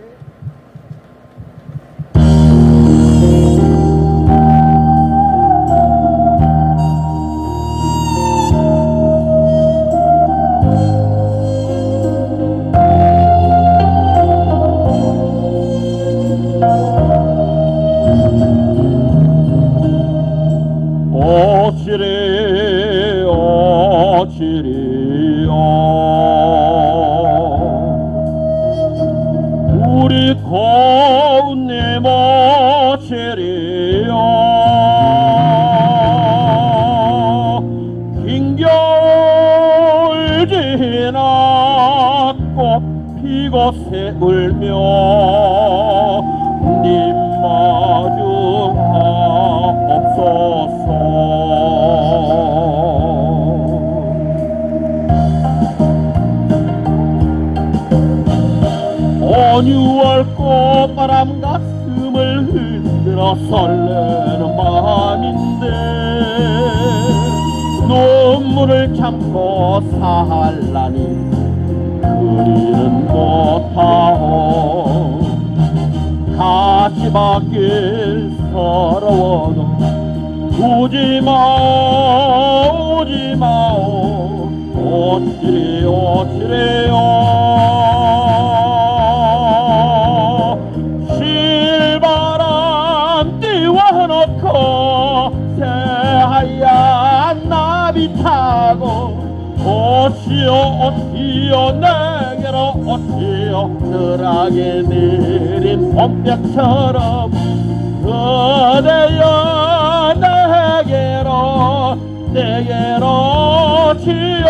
오시리 오시리요 우리 고운 내 모체리여 긴 겨울 지나 꽃 피고 새울며 님 마주하옵소서. 온유월 꽃바람 가슴을 흔들어 설레는 마음인데 눈물을 참고 살라니 그리는 못하오. 가시밭길 서러워도 오지마오 오지마오 오치리 오치리요. 실바람 띄워놓고 새하얀 나비 타고 오시오 오시오 내게로 오시오. 늘하게 내린 봄볕처럼 그대여 내게로 오시오.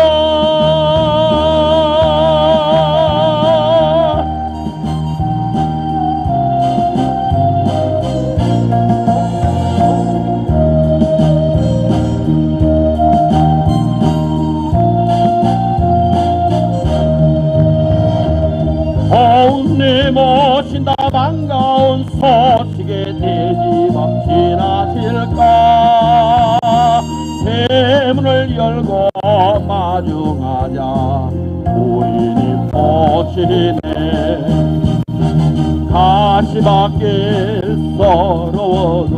고운 내 모신다 반가운 소식에 내 집 앞 지나실까. 대문을 열고 마중하자 우리님 오시네. 가시밭길 서러워도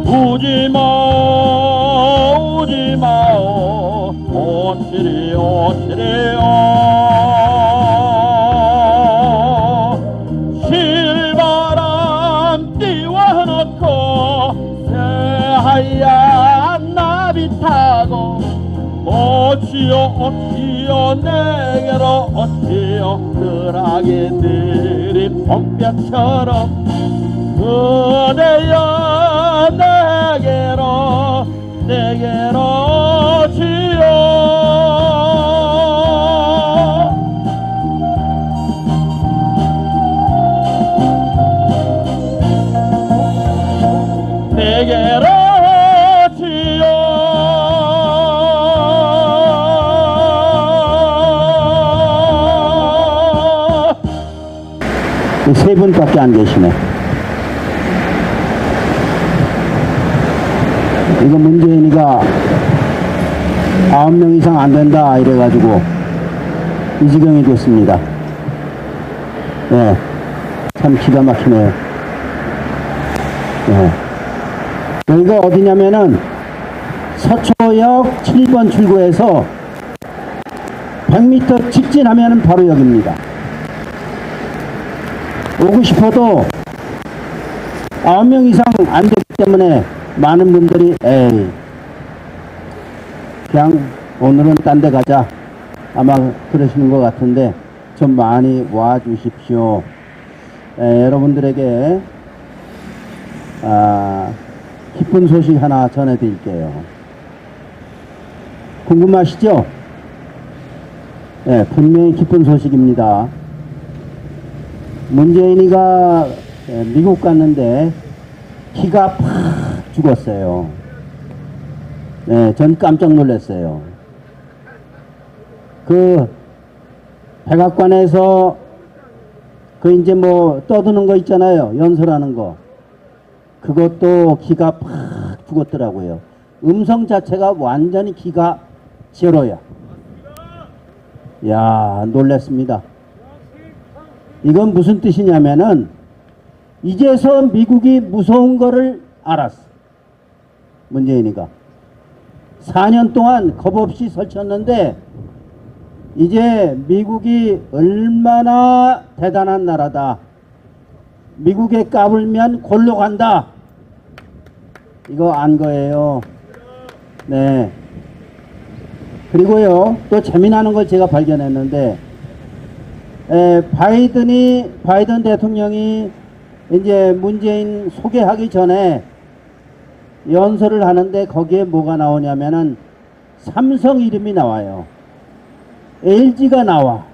우지마오 우지마오 오시리 오시리요. 실바람 띄워놓고 새하얀 나비 타고 오시오 오시오 내게로 오시오. 늘하게 내린 봄볕처럼 그대여 내게로 오시오. 내게로 오시오. 세 분밖에 안 계시네. 이거 문재인이가 9명 이상 안 된다 이래가지고 이 지경이 됐습니다. 네, 참 기가 막히네요. 네. 여기가 어디냐면은 서초역 7번 출구에서 100m 직진하면 바로 여기입니다. 오고 싶어도 9명 이상 안 되기 때문에 많은 분들이 에이 그냥 오늘은 딴 데 가자 아마 그러시는 것 같은데 좀 많이 와 주십시오. 여러분들에게 기쁜 소식 하나 전해드릴게요. 궁금하시죠? 네, 분명히 기쁜 소식입니다. 문재인이가 미국 갔는데 키가 팍 죽었어요. 네, 전 깜짝 놀랐어요. 그 백악관에서 그 이제 뭐 떠드는 거 있잖아요. 연설하는 거. 그것도 기가 팍 죽었더라고요. 음성 자체가 완전히 기가 제로야. 야, 놀랐습니다. 이건 무슨 뜻이냐면은 이제서 미국이 무서운 거를 알았어. 문재인이가 4년 동안 겁없이 설쳤는데 이제 미국이 얼마나 대단한 나라다. 미국에 까불면 골로 간다. 이거 안 거예요. 네. 그리고요, 또 재미나는 걸 제가 발견했는데, 바이든 대통령이 이제 문재인 소개하기 전에 연설을 하는데 거기에 뭐가 나오냐면은 삼성 이름이 나와요. LG가 나와.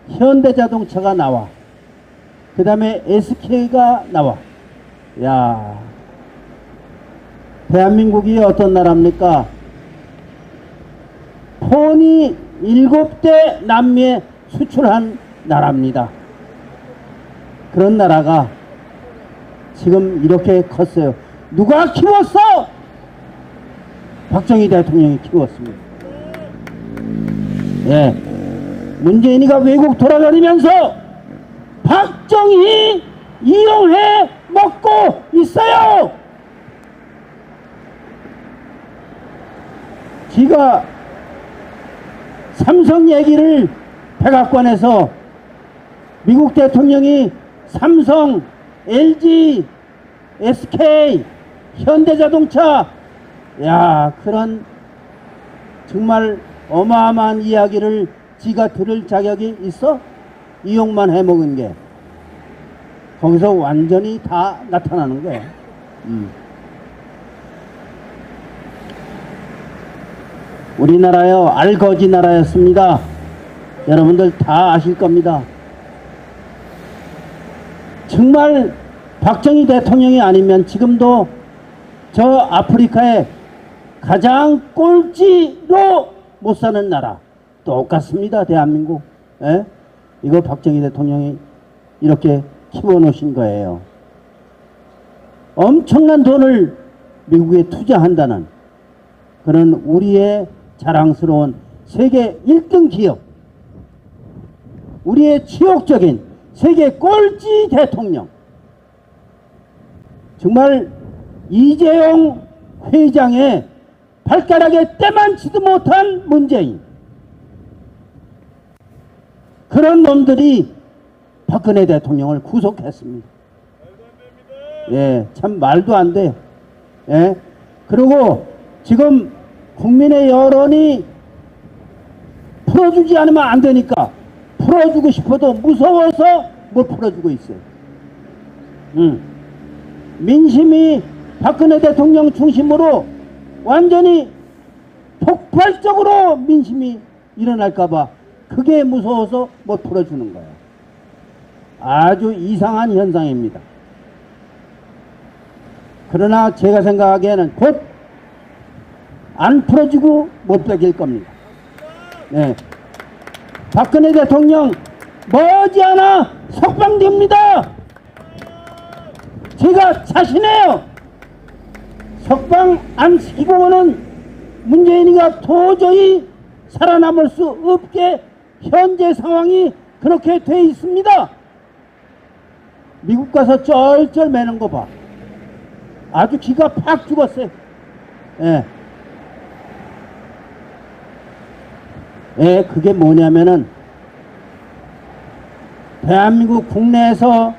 현대자동차가 나와. 그 다음에 SK가 나와. 야, 대한민국이 어떤 나라입니까? 폰이 7대 남미에 수출한 나라입니다. 그런 나라가 지금 이렇게 컸어요. 누가 키웠어? 박정희 대통령이 키웠습니다. 예. 문재인이가 외국 돌아다니면서 박정희 이용해 먹고 있어요. 지가 삼성 얘기를 백악관에서 미국 대통령이 삼성, LG, SK, 현대자동차, 야, 그런 정말 어마어마한 이야기를 지가 들을 자격이 있어? 이용만 해먹은 게 거기서 완전히 다 나타나는 거예요. 우리나라요, 알거지 나라였습니다. 여러분들 다 아실 겁니다. 정말 박정희 대통령이 아니면 지금도 저 아프리카의 가장 꼴찌로 못 사는 나라 똑같습니다. 대한민국. 예? 이거 박정희 대통령이 이렇게 키워놓으신 거예요. 엄청난 돈을 미국에 투자한다는 그런 우리의 자랑스러운 세계 1등 기업, 우리의 치욕적인 세계 꼴찌 대통령, 정말 이재용 회장의 발가락에 때만치도 못한 문재인, 그런 놈들이 박근혜 대통령을 구속했습니다. 예, 참 말도 안 돼요. 예, 그리고 지금 국민의 여론이 풀어주지 않으면 안 되니까 풀어주고 싶어도 무서워서 못 풀어주고 있어요. 민심이 박근혜 대통령 중심으로 완전히 폭발적으로 민심이 일어날까봐 그게 무서워서 못 풀어주는 거예요. 아주 이상한 현상입니다. 그러나 제가 생각하기에는 곧 안 풀어주고 못 베길 겁니다. 네. 박근혜 대통령 머지않아 석방됩니다. 제가 자신해요. 석방 안 시키고는 문재인이가 도저히 살아남을 수 없게 현재 상황이 그렇게 돼 있습니다. 미국 가서 쩔쩔 매는 거 봐. 아주 기가 팍 죽었어요. 예. 예, 그게 뭐냐면은 대한민국 국내에서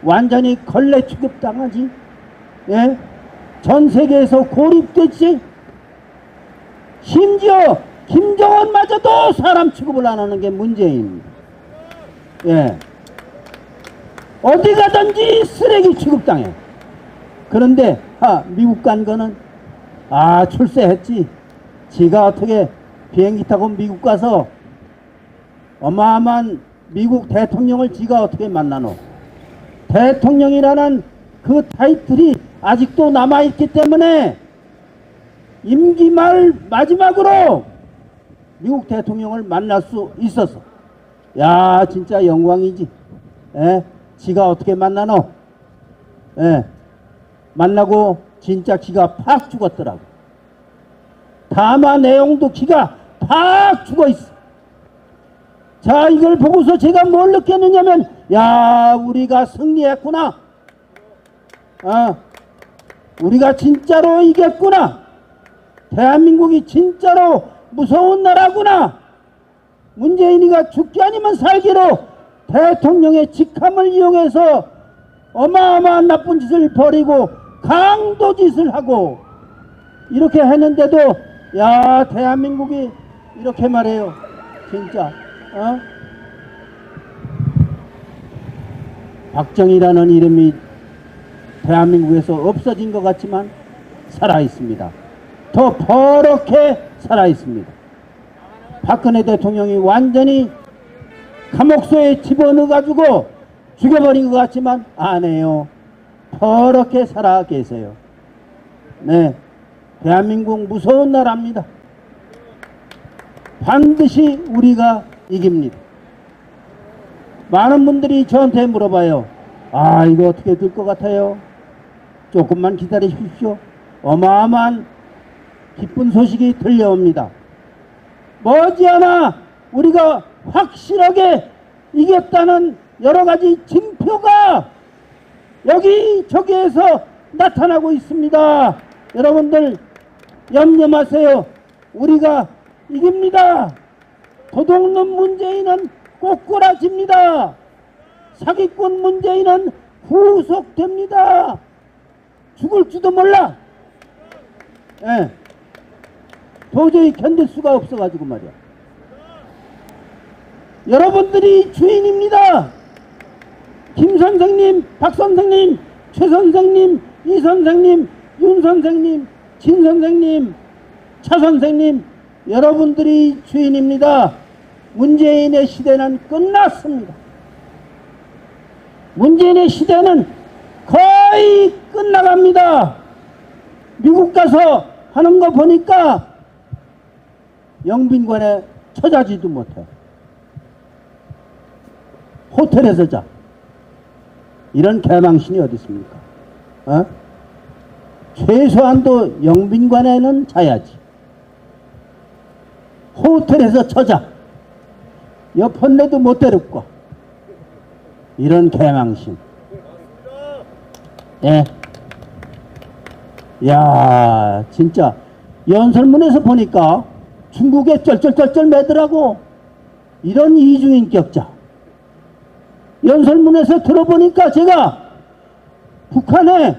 완전히 걸레 취급당하지. 예? 전 세계에서 고립됐지. 심지어 김정은마저도 사람 취급을 안 하는 게 문재인입니다. 예. 어디 가든지 쓰레기 취급당해. 그런데 미국 간 거는 출세했지. 지가 어떻게 비행기 타고 미국 가서 어마어마한 미국 대통령을 지가 어떻게 만나노. 대통령이라는 그 타이틀이 아직도 남아있기 때문에 임기 말 마지막으로 미국 대통령을 만날 수 있었어. 야, 진짜 영광이지. 예? 지가 어떻게 만나노? 예. 만나고 진짜 기가 팍 죽었더라고. 담화 내용도 기가 팍 죽어있어. 자, 이걸 보고서 제가 뭘 느꼈느냐면, 야, 우리가 승리했구나. 우리가 진짜로 이겼구나. 대한민국이 진짜로 무서운 나라구나. 문재인이가 죽기 아니면 살기로 대통령의 직함을 이용해서 어마어마한 나쁜 짓을 벌이고 강도 짓을 하고 이렇게 했는데도 야, 대한민국이 이렇게 말해요. 진짜 박정희라는 이름이 대한민국에서 없어진 것 같지만 살아있습니다. 더 버럭게 살아있습니다. 박근혜 대통령이 완전히 감옥소에 집어넣어가지고 죽여버린 것 같지만 아니에요. 버럭게 살아 계세요. 네, 대한민국 무서운 나라입니다. 반드시 우리가 이깁니다. 많은 분들이 저한테 물어봐요. 아, 이거 어떻게 될 것 같아요? 조금만 기다리십시오. 어마어마한 기쁜 소식이 들려옵니다. 머지않아 우리가 확실하게 이겼다는 여러 가지 징표가 여기저기에서 나타나고 있습니다. 여러분들 염려 마세요. 우리가 이깁니다. 도둑놈 문재인은 꼬꾸라집니다. 사기꾼 문재인은 후속됩니다. 죽을지도 몰라. 예. 도저히 견딜 수가 없어가지고 말이야. 여러분들이 주인입니다. 김 선생님, 박 선생님, 최 선생님, 이 선생님, 윤 선생님, 진 선생님, 차 선생님, 여러분들이 주인입니다. 문재인의 시대는 끝났습니다. 문재인의 시대는 거의 끝나갑니다. 미국 가서 하는 거 보니까 영빈관에 처자지도 못해. 호텔에서 자. 이런 개망신이 어디 있습니까? 어? 최소한도 영빈관에는 자야지. 호텔에서 처자. 옆헌내도 못 데리고. 이런 개망신. 예. 야, 진짜 연설문에서 보니까 중국에 쩔쩔쩔쩔 매더라고. 이런 이중인격자. 연설문에서 들어보니까 제가 북한을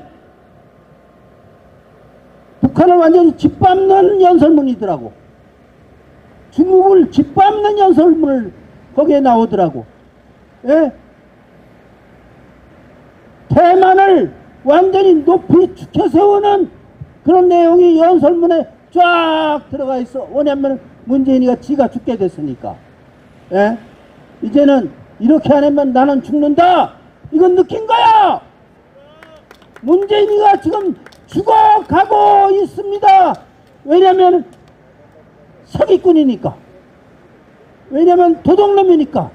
완전히 짓밟는 연설문이더라고. 중국을 짓밟는 연설문을 거기에 나오더라고. 예? 대만을 완전히 높이 축혀 세우는 그런 내용이 연설문에 쫙 들어가 있어. 왜냐면 문재인이가 지가 죽게 됐으니까. 예? 이제는 이렇게 안 하면 나는 죽는다. 이건 느낀 거야. 문재인이가 지금 죽어가고 있습니다. 왜냐면 사기꾼이니까. 왜냐면 도둑놈이니까.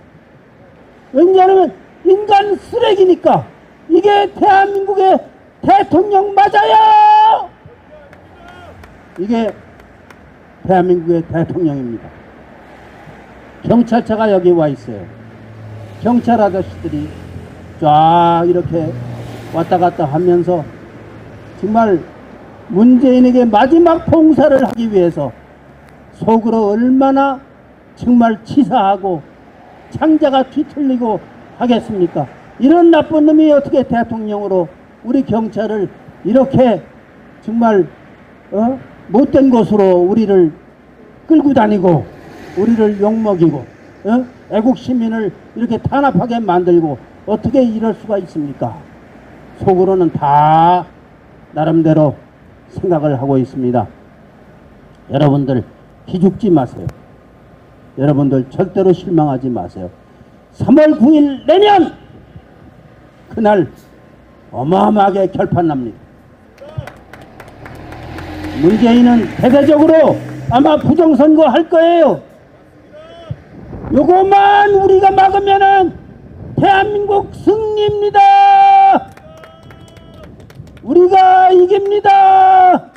왜냐하면 인간 쓰레기니까. 이게 대한민국의 대통령 맞아요. 이게 대한민국의 대통령입니다. 경찰차가 여기 와 있어요. 경찰 아저씨들이 쫙 이렇게 왔다 갔다 하면서 정말 문재인에게 마지막 봉사를 하기 위해서 속으로 얼마나 정말 치사하고 창자가 뒤틀리고 하겠습니까? 이런 나쁜 놈이 어떻게 대통령으로 우리 경찰을 이렇게 정말 못된 곳으로 우리를 끌고 다니고 우리를 욕먹이고 애국 시민을 이렇게 탄압하게 만들고 어떻게 이럴 수가 있습니까? 속으로는 다 나름대로 생각을 하고 있습니다. 여러분들 기죽지 마세요. 여러분들 절대로 실망하지 마세요. 3월 9일 내년 그날 어마어마하게 결판납니다. 문재인은 대대적으로 아마 부정선거 할 거예요. 요것만 우리가 막으면은 대한민국 승리입니다. 우리가 이깁니다.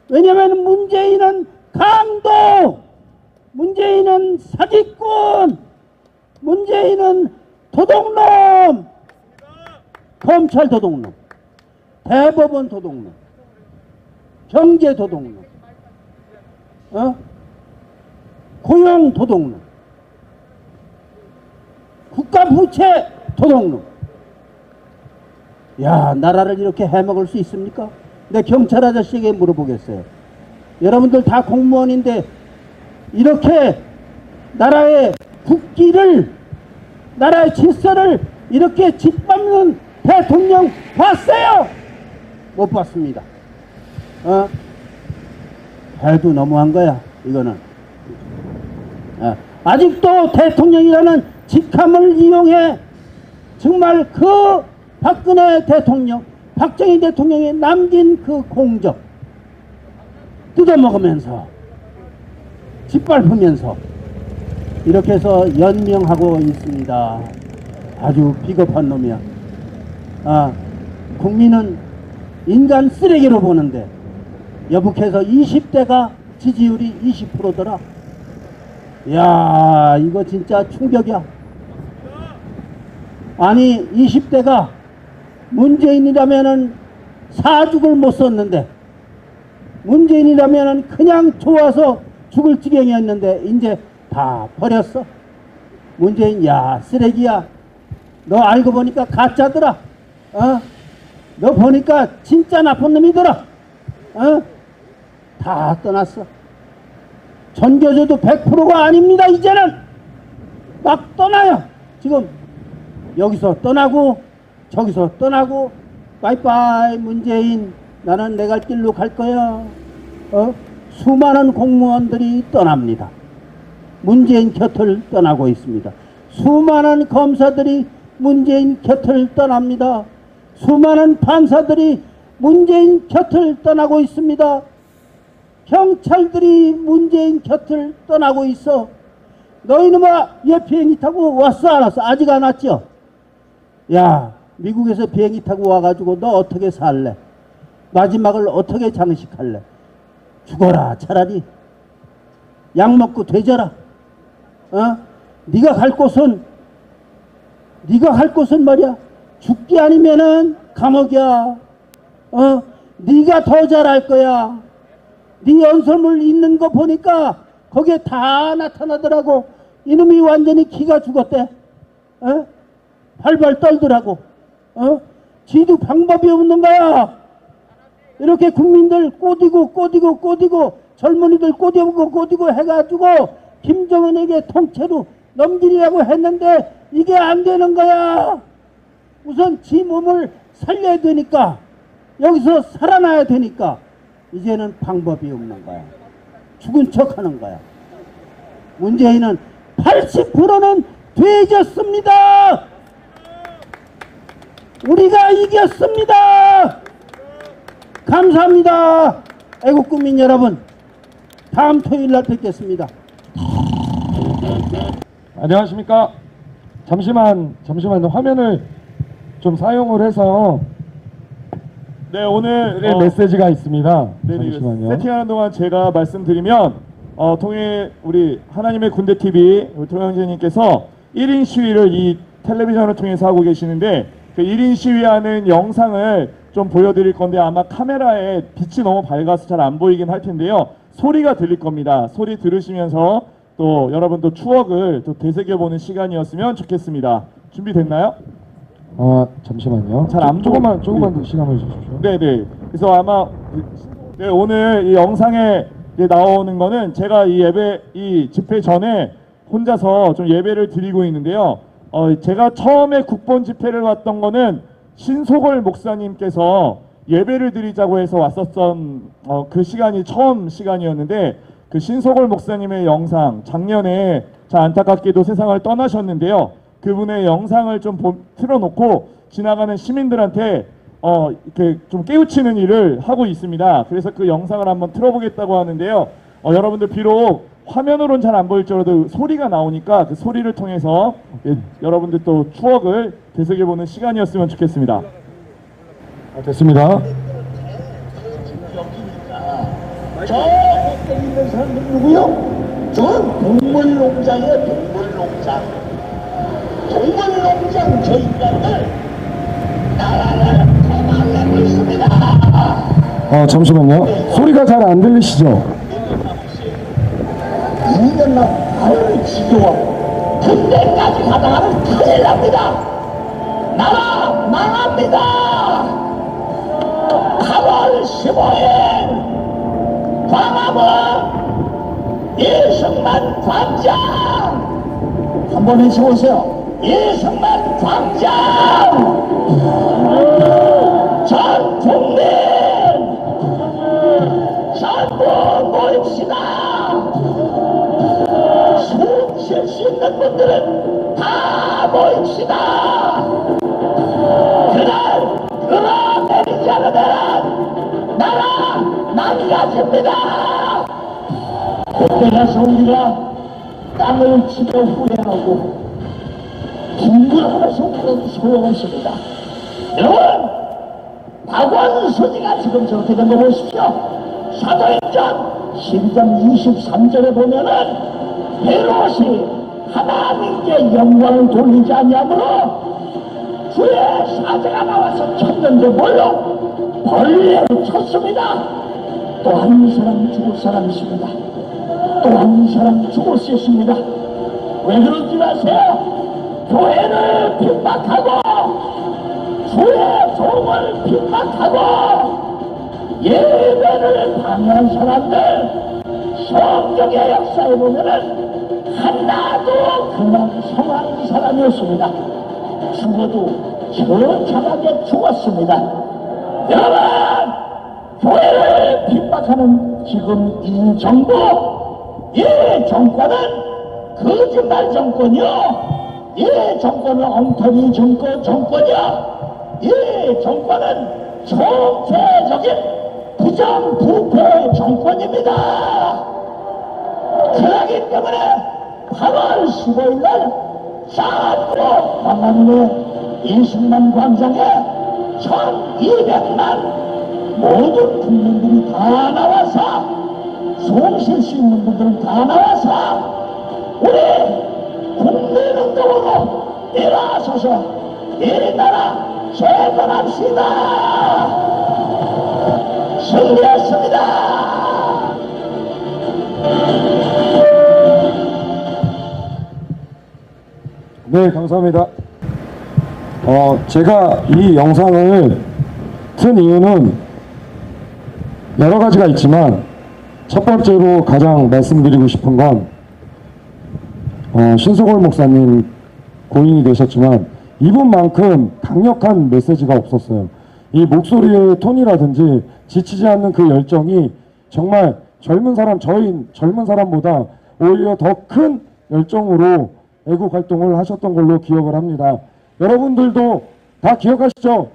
왜냐하면 문재인은 강도, 문재인은 사기꾼, 문재인은 도둑놈, 검찰 도둑놈, 대법원 도둑놈, 경제 도둑놈, 고용 도둑놈, 국가 부채 도둑놈. 야, 나라를 이렇게 해먹을 수 있습니까? 내 경찰 아저씨에게 물어보겠어요. 여러분들 다 공무원인데 이렇게 나라의 국기를, 나라의 질서를 이렇게 짓밟는 대통령 봤어요? 못 봤습니다. 해도 너무한 거야 이거는. 아직도 대통령이라는 직함을 이용해 정말 그 박근혜 대통령, 박정희 대통령이 남긴 그 공적 뜯어먹으면서 짓밟으면서 이렇게 해서 연명하고 있습니다. 아주 비겁한 놈이야. 국민은 인간 쓰레기로 보는데 여북해서 20대가 지지율이 20%더라. 야, 이거 진짜 충격이야. 아니 20대가 문재인이라면은 사죽을 못 썼는데, 문재인이라면은 그냥 좋아서 죽을 지경이었는데 이제 다 버렸어. 문재인, 야, 쓰레기야. 너 알고 보니까 가짜더라. 너 보니까 진짜 나쁜 놈이더라. 다 떠났어. 전교조도 100%가 아닙니다. 이제는 막 떠나요. 지금 여기서 떠나고 저기서 떠나고, 빠이빠이 문재인, 나는 내 갈 길로 갈 거야. 수많은 공무원들이 떠납니다. 문재인 곁을 떠나고 있습니다. 수많은 검사들이 문재인 곁을 떠납니다. 수많은 판사들이 문재인 곁을 떠나고 있습니다. 경찰들이 문재인 곁을 떠나고 있어. 너희놈아, 얘 비행기 타고 왔어 안 왔어? 아직 안 왔죠? 야, 미국에서 비행기 타고 와가지고 너 어떻게 살래? 마지막을 어떻게 장식할래? 죽어라 차라리. 약 먹고 되져라. 네가 갈 곳은 말이야, 죽기 아니면은 감옥이야. 네가 더 잘할 거야. 네 연설문 있는 거 보니까 거기에 다 나타나더라고. 이놈이 완전히 기가 죽었대. 발발 떨더라고. 지도 방법이 없는 거야. 이렇게 국민들 꼬디고 젊은이들 꼬디고 해가지고 김정은에게 통째로 넘기려고 했는데 이게 안 되는 거야. 우선 지 몸을 살려야 되니까, 여기서 살아나야 되니까 이제는 방법이 없는 거야. 죽은 척 하는 거야. 문재인은 80%는 되졌습니다. 우리가 이겼습니다. 감사합니다. 애국국민 여러분, 다음 토요일날 뵙겠습니다. 안녕하십니까. 잠시만 화면을 좀 사용을 해서, 네, 오늘 메시지가 있습니다. 잠시만요. 세팅하는 동안 제가 말씀드리면, 통해 우리 하나님의 군대 TV 우리 통영재님께서 1인 시위를 이 텔레비전을 통해서 하고 계시는데, 그 1인 시위하는 영상을 좀 보여드릴 건데, 아마 카메라에 빛이 너무 밝아서 잘 안 보이긴 할 텐데요. 소리가 들릴 겁니다. 소리 들으시면서 또 여러분도 추억을 또 되새겨보는 시간이었으면 좋겠습니다. 준비됐나요? 잠시만요. 잘 안 조금만 더 시간을 주십시오. 네네. 그래서 아마 오늘 이 영상에 나오는 거는 제가 이 집회 전에 혼자서 좀 예배를 드리고 있는데요. 제가 처음에 국본 집회를 왔던 거는 신소걸 목사님께서 예배를 드리자고 해서 왔었던 그 시간이 처음 시간이었는데, 그 신소걸 목사님의 영상, 작년에 참 안타깝게도 세상을 떠나셨는데요. 그분의 영상을 좀 틀어놓고 지나가는 시민들한테 이렇게 좀 깨우치는 일을 하고 있습니다. 그래서 그 영상을 한번 틀어보겠다고 하는데요. 여러분들 비록 화면으로는 잘 안 보일지라도 소리가 나오니까 그 소리를 통해서 여러분들 또 추억을 되새겨보는 시간이었으면 좋겠습니다. 됐습니다. 저기 있는 사람들 누구요? 저 동물농장이에요. 동물농장. 동물농장 저 인간들 나라를 거만하고 있습니다. 잠시만요. 소리가 잘 안 들리시죠? 2년나 하늘을 지켜하고 군대까지 가다가는 큰일 납니다. 나라 망합니다. 8월 15일 광화문 이승만 광장 한번 해주세요. 이승만 광장 전 국민 전부 모입시다. 숨 쉴 수 있는 분들은 다 모입시다. 그날 끌어내리지 않으면 나라 망가집니다. 그때 가서 우리가 땅을 치며 후회하고 분분하면서 그런 소용없습니다. 여러분, 박원순이가 지금 저렇게 된 거 보십시오. 사도행전 12장 23절에 보면은 베롯이 하나님께 영광을 돌리지 아니하므로 주의 사자가 나와서 쳤는데 뭘로? 벌레를 쳤습니다. 또 한 사람 죽을 사람이 있습니다. 또 한 사람 죽을 수 있습니다. 왜 그런 줄 아세요? 교회를 핍박하고 주의 종을 핍박하고 예배를 방해한 사람들 성경의 역사에 보면은 하나도 그만 성한 사람이었습니다. 죽어도 처참하게 죽었습니다. 여러분, 교회를 핍박하는 지금 이 정부, 이 정권은 거짓말 정권이요. 이 정권은 엉터리 정권이요. 이 정권은 총체적인 부정부패 정권입니다. 그렇기 때문에 8월 15일날 싹으로 광화문의 20만 광장에 1200만 모든 국민들이 다 나와서 숨 쉴 수 있는 분들은 다 나와서 우리 국민운동으로 일어서서 이 나라 재건합시다. 승리했습니다. 네, 감사합니다. 제가 이 영상을 튼 이유는 여러 가지가 있지만 첫 번째로 가장 말씀드리고 싶은 건 신소골 목사님 고인이 되셨지만 이분만큼 강력한 메시지가 없었어요. 이 목소리의 톤이라든지 지치지 않는 그 열정이 정말 젊은 사람보다 오히려 더 큰 열정으로 애국 활동을 하셨던 걸로 기억을 합니다. 여러분들도 다 기억하시죠?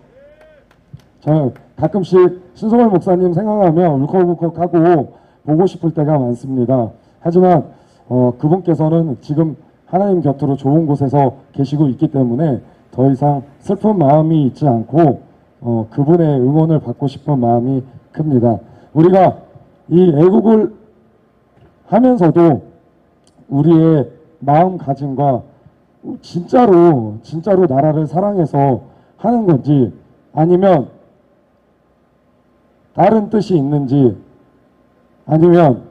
저 가끔씩 신성월 목사님 생각하면 울컥울컥하고 보고 싶을 때가 많습니다. 하지만 그분께서는 지금 하나님 곁으로 좋은 곳에서 계시고 있기 때문에 더 이상 슬픈 마음이 있지 않고 그분의 응원을 받고 싶은 마음이 큽니다. 우리가 이 애국을 하면서도 우리의 마음가짐과 진짜로 나라를 사랑해서 하는 건지 아니면 다른 뜻이 있는지 아니면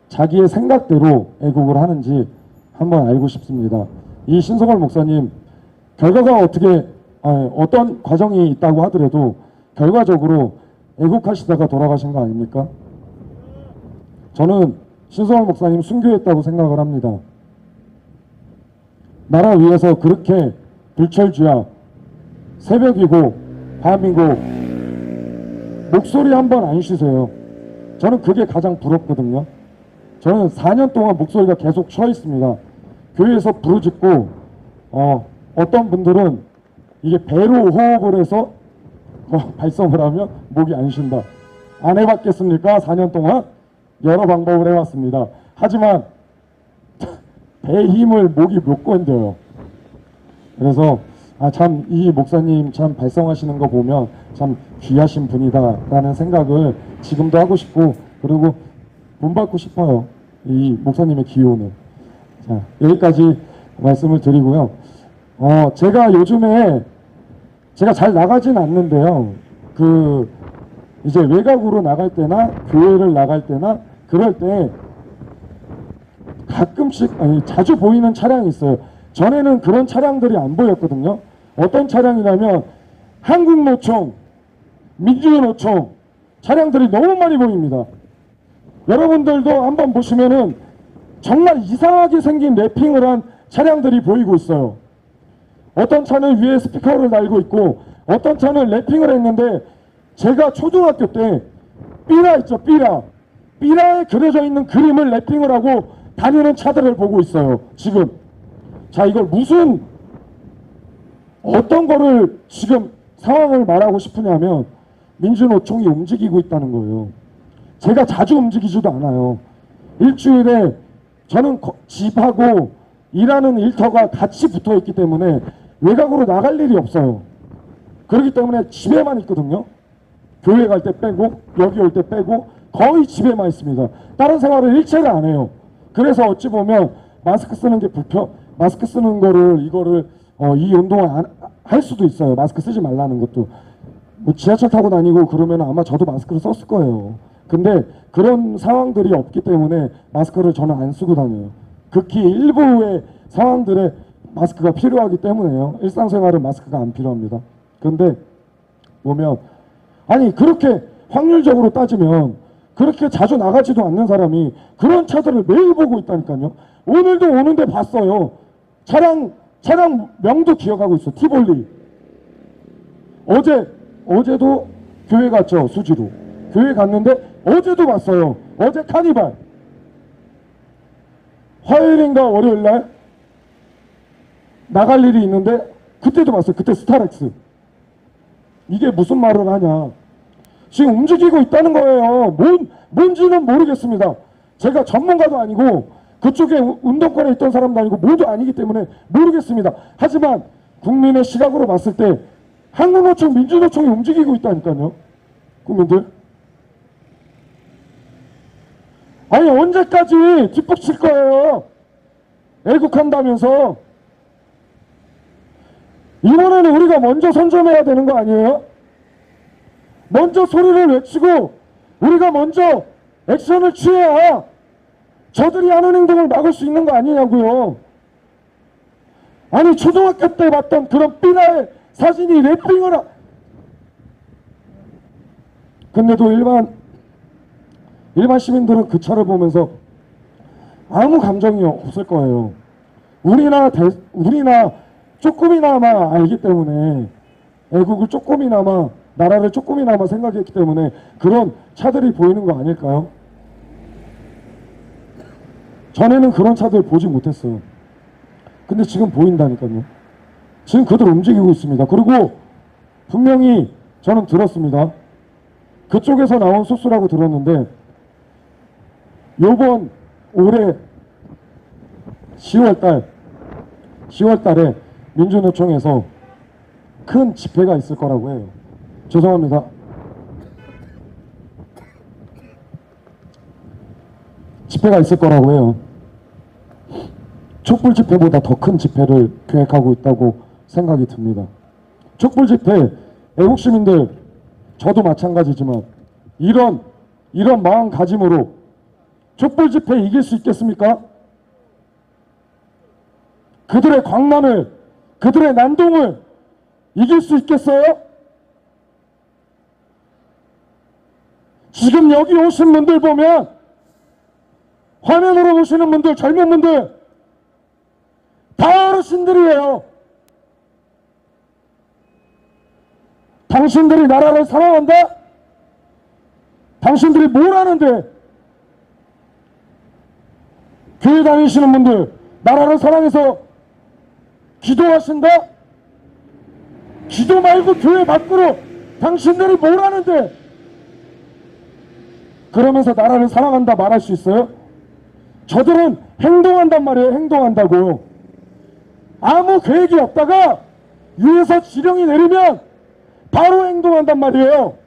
자기의 생각대로 애국을 하는지 한번 알고 싶습니다. 이 신성월 목사님 결과가 어떤 과정이 있다고 하더라도 결과적으로 애국하시다가 돌아가신 거 아닙니까? 저는 신성월 목사님 순교했다고 생각을 합니다. 나라 위해서 그렇게 불철주야 새벽이고 밤이고 목소리 한번 안 쉬세요. 저는 그게 가장 부럽거든요. 저는 4년 동안 목소리가 계속 쉬어 있습니다. 교회에서 부르짖고 어떤 분들은 이게 배로 호흡을 해서 발성을 하면 목이 안 쉰다. 안 해봤겠습니까? 4년 동안 여러 방법을 해왔습니다. 하지만 배 힘을 목이 못 견뎌요. 그래서 참 이 목사님 참 발성하시는 거 보면 참 귀하신 분이다 라는 생각을 지금도 하고 싶고 그리고 본받고 싶어요. 이 목사님의 기호는. 자, 여기까지 말씀을 드리고요. 제가 요즘에 제가 잘 나가진 않는데요. 이제 외곽으로 나갈 때나 교회를 나갈 때나 그럴 때 가끔씩 자주 보이는 차량이 있어요. 전에는 그런 차량들이 안 보였거든요. 어떤 차량이냐면 한국노총, 민주노총 차량들이 너무 많이 보입니다. 여러분들도 한번 보시면은 정말 이상하게 생긴 랩핑을 한 차량들이 보이고 있어요. 어떤 차는 위에 스피커를 달고 있고 어떤 차는 랩핑을 했는데 제가 초등학교 때 삐라 있죠, 삐라. 삐라에 그려져 있는 그림을 랩핑을 하고 다니는 차들을 보고 있어요, 지금. 자, 이걸 무슨 어떤 거를 지금 상황을 말하고 싶으냐면 민주노총이 움직이고 있다는 거예요. 제가 자주 움직이지도 않아요. 일주일에 저는 집하고 일하는 일터가 같이 붙어 있기 때문에 외곽으로 나갈 일이 없어요. 그렇기 때문에 집에만 있거든요. 교회 갈 때 빼고 여기 올 때 빼고 거의 집에만 있습니다. 다른 생활을 일체를 안 해요. 그래서 어찌 보면 마스크 쓰는 게 마스크 쓰는 거를 이거를 이 운동을 할 수도 있어요. 마스크 쓰지 말라는 것도. 뭐 지하철 타고 다니고 그러면 아마 저도 마스크를 썼을 거예요. 근데 그런 상황들이 없기 때문에 마스크를 저는 안 쓰고 다녀요. 극히 일부의 상황들에 마스크가 필요하기 때문에요. 일상생활은 마스크가 안 필요합니다. 그런데 보면 아니 그렇게 확률적으로 따지면 그렇게 자주 나가지도 않는 사람이 그런 차들을 매일 보고 있다니까요. 오늘도 오는데 봤어요. 차량 명도 기억하고 있어. 티볼리. 어제도 교회 갔죠. 수지로. 교회 갔는데 어제도 봤어요. 어제 카니발. 화요일인가 월요일날 나갈 일이 있는데 그때도 봤어요. 그때 스타렉스. 이게 무슨 말을 하냐. 지금 움직이고 있다는 거예요. 뭔지는 모르겠습니다. 제가 전문가도 아니고 그쪽에 운동권에 있던 사람도 아니고 모두 아니기 때문에 모르겠습니다. 하지만 국민의 시각으로 봤을 때 한국노총, 민주노총이 움직이고 있다니까요. 국민들. 아니 언제까지 뒷북칠 거예요. 애국한다면서. 이번에는 우리가 먼저 선점해야 되는 거 아니에요? 먼저 소리를 외치고 우리가 먼저 액션을 취해야 저들이 하는 행동을 막을 수 있는 거 아니냐고요. 아니 초등학교 때 봤던 그런 삐라의 사진이 랩핑을 근데도 일반 시민들은 그 차를 보면서 아무 감정이 없을 거예요. 우리나 조금이나마 알기 때문에 애국을 조금이나마 나라를 조금이나마 생각했기 때문에 그런 차들이 보이는 거 아닐까요? 전에는 그런 차들 보지 못했어요. 근데 지금 보인다니까요. 지금 그들 움직이고 있습니다. 그리고 분명히 저는 들었습니다. 그쪽에서 나온 소스라고 들었는데 요번 올해 10월달에 민주노총에서 큰 집회가 있을 거라고 해요. 죄송합니다. 집회가 있을 거라고 해요. 촛불 집회보다 더 큰 집회를 계획하고 있다고 생각이 듭니다. 촛불 집회, 애국시민들, 저도 마찬가지지만 이런 마음가짐으로 촛불 집회 이길 수 있겠습니까? 그들의 광란을, 그들의 난동을 이길 수 있겠어요? 지금 여기 오신 분들 보면 화면으로 보시는 분들, 젊은 분들 다 어르신들이에요. 당신들이 나라를 사랑한다? 당신들이 뭘 하는데? 교회 다니시는 분들 나라를 사랑해서 기도하신다? 기도 말고 교회 밖으로 당신들이 뭘 하는데? 그러면서 나라를 사랑한다 말할 수 있어요? 저들은 행동한단 말이에요. 행동한다고. 아무 계획이 없다가 위에서 지령이 내리면 바로 행동한단 말이에요.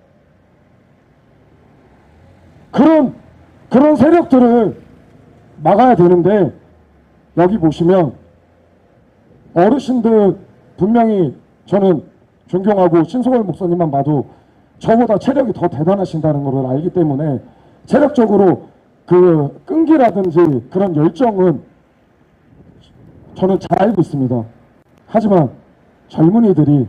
그런 세력들을 막아야 되는데 여기 보시면 어르신들 분명히 저는 존경하고 신소월 목사님만 봐도 저보다 체력이 더 대단하신다는 것을 알기 때문에 체력적으로 그 끈기라든지 그런 열정은 저는 잘 알고 있습니다. 하지만 젊은이들이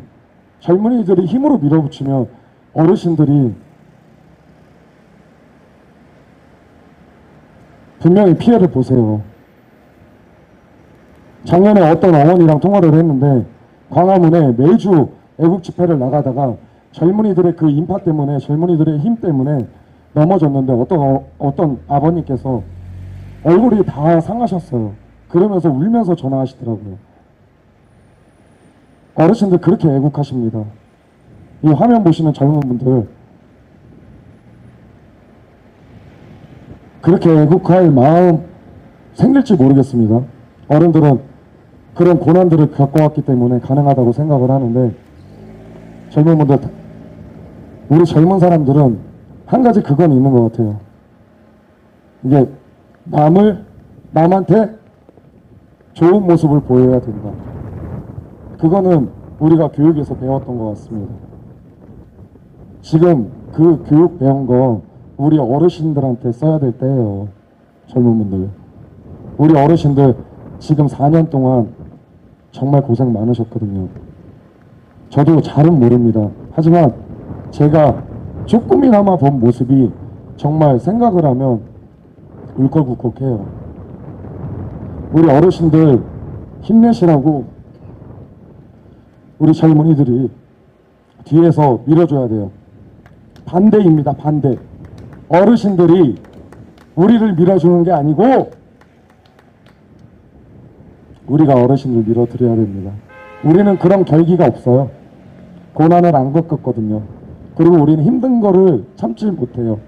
힘으로 밀어붙이면 어르신들이 분명히 피해를 보세요. 작년에 어떤 어머니랑 통화를 했는데 광화문에 매주 애국 집회를 나가다가 젊은이들의 그 인파 때문에, 젊은이들의 힘 때문에 넘어졌는데 어떤 아버님께서 얼굴이 다 상하셨어요. 그러면서 울면서 전화하시더라고요. 어르신들 그렇게 애국하십니다. 이 화면 보시는 젊은 분들 그렇게 애국할 마음 생길지 모르겠습니다. 어른들은 그런 고난들을 겪어왔기 때문에 가능하다고 생각을 하는데, 젊은 분들, 우리 젊은 사람들은 한 가지 그건 있는 것 같아요. 이게 남한테 좋은 모습을 보여야 된다. 그거는 우리가 교육에서 배웠던 것 같습니다. 지금 그 교육 배운 거 우리 어르신들한테 써야 될 때예요. 젊은 분들. 우리 어르신들 지금 4년 동안 정말 고생 많으셨거든요. 저도 잘은 모릅니다. 하지만 제가 조금이나마 본 모습이 정말 생각을 하면 울컥울컥해요. 우리 어르신들 힘내시라고 우리 젊은이들이 뒤에서 밀어줘야 돼요. 반대입니다. 반대. 어르신들이 우리를 밀어주는 게 아니고 우리가 어르신을 밀어드려야 됩니다. 우리는 그런 결기가 없어요. 고난을 안 겪었거든요. 그리고 우리는 힘든 거를 참지 못해요.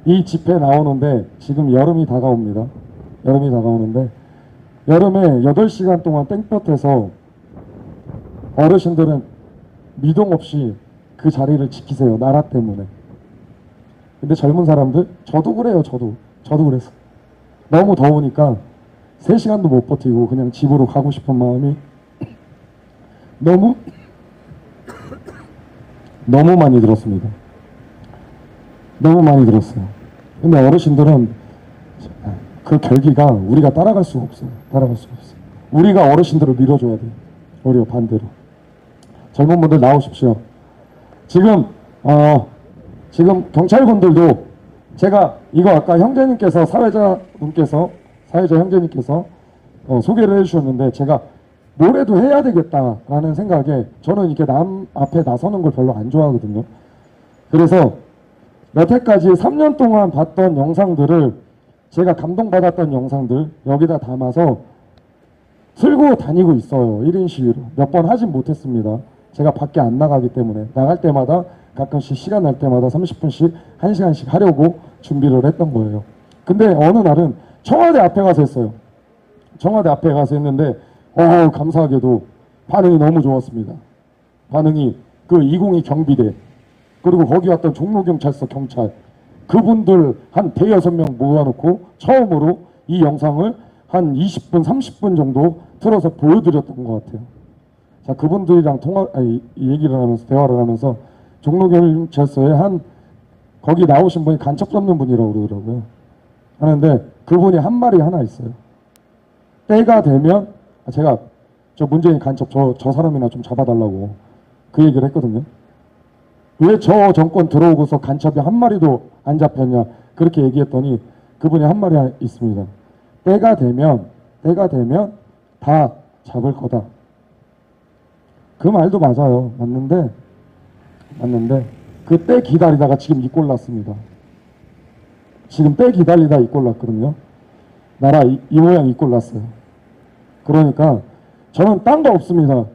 이 집회 나오는데 지금 여름이 다가옵니다. 여름이 다가오는데 여름에 8시간 동안 땡볕에서 어르신들은 미동 없이 그 자리를 지키세요. 나라 때문에. 근데 젊은 사람들, 저도 그래요. 저도 그랬어. 너무 더우니까 3시간도 못 버티고 그냥 집으로 가고 싶은 마음이 너무 많이 들었습니다. 너무 많이 들었어요. 근데 어르신들은 그 결기가 우리가 따라갈 수가 없어요. 따라갈 수가 없어요. 우리가 어르신들을 밀어줘야 돼요. 우리가 반대로. 젊은 분들 나오십시오. 지금 경찰분들도 제가 이거 아까 형제님께서 사회자 형제님께서 소개를 해주셨는데 제가 뭐래도 해야 되겠다라는 생각에 저는 이렇게 남 앞에 나서는 걸 별로 안 좋아하거든요. 그래서 여태까지 3년 동안 봤던 영상들을 제가 감동받았던 영상들 여기다 담아서 들고 다니고 있어요. 1인 시위로. 몇 번 하진 못했습니다. 제가 밖에 안 나가기 때문에 나갈 때마다 가끔씩 시간 날 때마다 30분씩 1시간씩 하려고 준비를 했던 거예요. 근데 어느 날은 청와대 앞에 가서 했어요. 청와대 앞에 가서 했는데 감사하게도 반응이 너무 좋았습니다. 반응이 그 202 경비대 그리고 거기 왔던 종로경찰서 경찰 그분들 한 5-6명 모아놓고 처음으로 이 영상을 한 20분 30분 정도 틀어서 보여드렸던 것 같아요. 자, 그분들이랑 얘기를 하면서 대화를 하면서 종로경찰서에 거기 나오신 분이 간첩 잡는 분이라고 그러더라고요. 하는데 그분이 한 말이 하나 있어요. 때가 되면 제가 저 문재인 간첩 저 사람이나 좀 잡아달라고 그 얘기를 했거든요. 왜 저 정권 들어오고서 간첩이 한 마리도 안 잡혔냐 그렇게 얘기했더니 그분이 한 말이 있습니다. 때가 되면 다 잡을 거다. 그 말도 맞아요. 맞는데 그 때 기다리다가 지금 이 꼴 났습니다. 지금 때 기다리다 이 꼴 났거든요. 나라 이 모양 이 꼴 났어요. 그러니까 저는 딴 거 없습니다.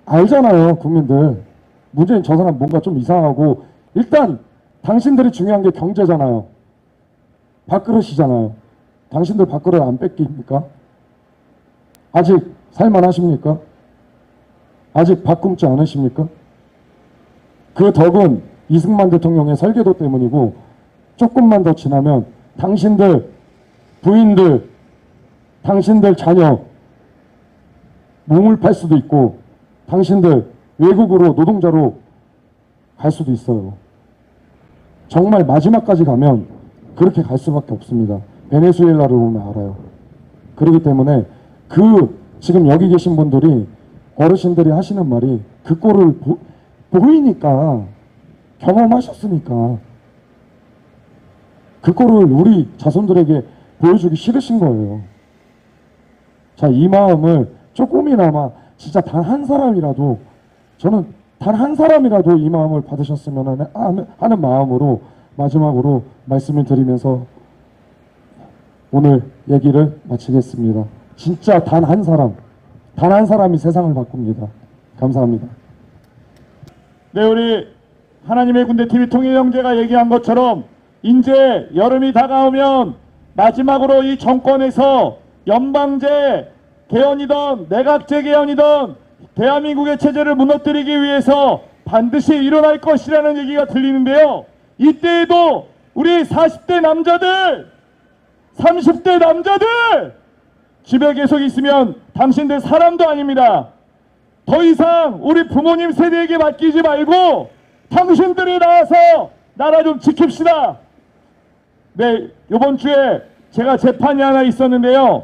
알잖아요, 국민들. 문재인 저 사람 뭔가 좀 이상하고 일단 당신들이 중요한 게 경제잖아요. 밥그릇이잖아요. 당신들 밥그릇 안 뺏깁니까? 아직 살만하십니까? 아직 밥 굶지 않으십니까? 그 덕은 이승만 대통령의 설계도 때문이고 조금만 더 지나면 당신들 부인들 당신들 자녀 몸을 팔 수도 있고 당신들 외국으로 노동자로 갈 수도 있어요. 정말 마지막까지 가면 그렇게 갈 수밖에 없습니다. 베네수엘라를 보면 알아요. 그렇기 때문에 지금 여기 계신 분들이 어르신들이 하시는 말이 그 꼴을 보이니까 경험하셨으니까 그 꼴을 우리 자손들에게 보여주기 싫으신 거예요. 자, 이 마음을 조금이나마 진짜 단 한 사람이라도 저는 단 한 사람이라도 이 마음을 받으셨으면 하는 마음으로 마지막으로 말씀을 드리면서 오늘 얘기를 마치겠습니다. 진짜 단 한 사람이 세상을 바꿉니다. 감사합니다. 네, 우리 하나님의 군대 TV 통일형제가 얘기한 것처럼 이제 여름이 다가오면 마지막으로 이 정권에서 연방제 개헌이든 내각제 개헌이든 대한민국의 체제를 무너뜨리기 위해서 반드시 일어날 것이라는 얘기가 들리는데요. 이때에도 우리 40대 남자들, 30대 남자들 집에 계속 있으면 당신들 사람도 아닙니다. 더 이상 우리 부모님 세대에게 맡기지 말고 당신들이 나와서 나라 좀 지킵시다. 네, 이번 주에 제가 재판이 하나 있었는데요.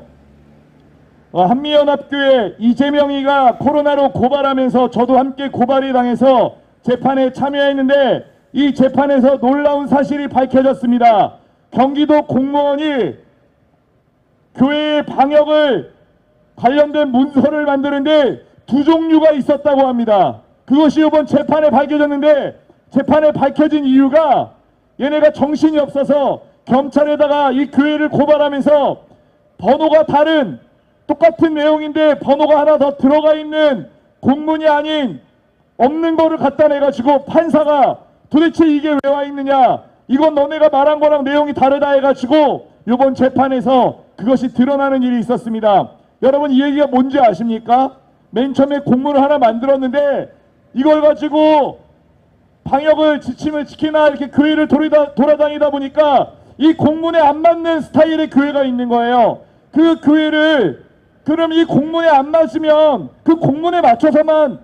한미연합교회 이재명이가 코로나로 고발하면서 저도 함께 고발이 당해서 재판에 참여했는데 이 재판에서 놀라운 사실이 밝혀졌습니다. 경기도 공무원이 교회의 방역을 관련된 문서를 만드는데 두 종류가 있었다고 합니다. 그것이 이번 재판에 밝혀졌는데 재판에 밝혀진 이유가 얘네가 정신이 없어서 경찰에다가 이 교회를 고발하면서 번호가 다른 똑같은 내용인데 번호가 하나 더 들어가 있는 공문이 아닌 없는 거를 갖다 내가지고 판사가 도대체 이게 왜 와 있느냐, 이건 너네가 말한 거랑 내용이 다르다 해가지고 이번 재판에서 그것이 드러나는 일이 있었습니다. 여러분, 이 얘기가 뭔지 아십니까? 맨 처음에 공문을 하나 만들었는데 이걸 가지고 방역을 지침을 지키나 이렇게 교회를 돌아다니다 보니까 이 공문에 안 맞는 스타일의 교회가 있는 거예요. 그 교회를 그럼 이 공문에 안 맞으면 그 공문에 맞춰서만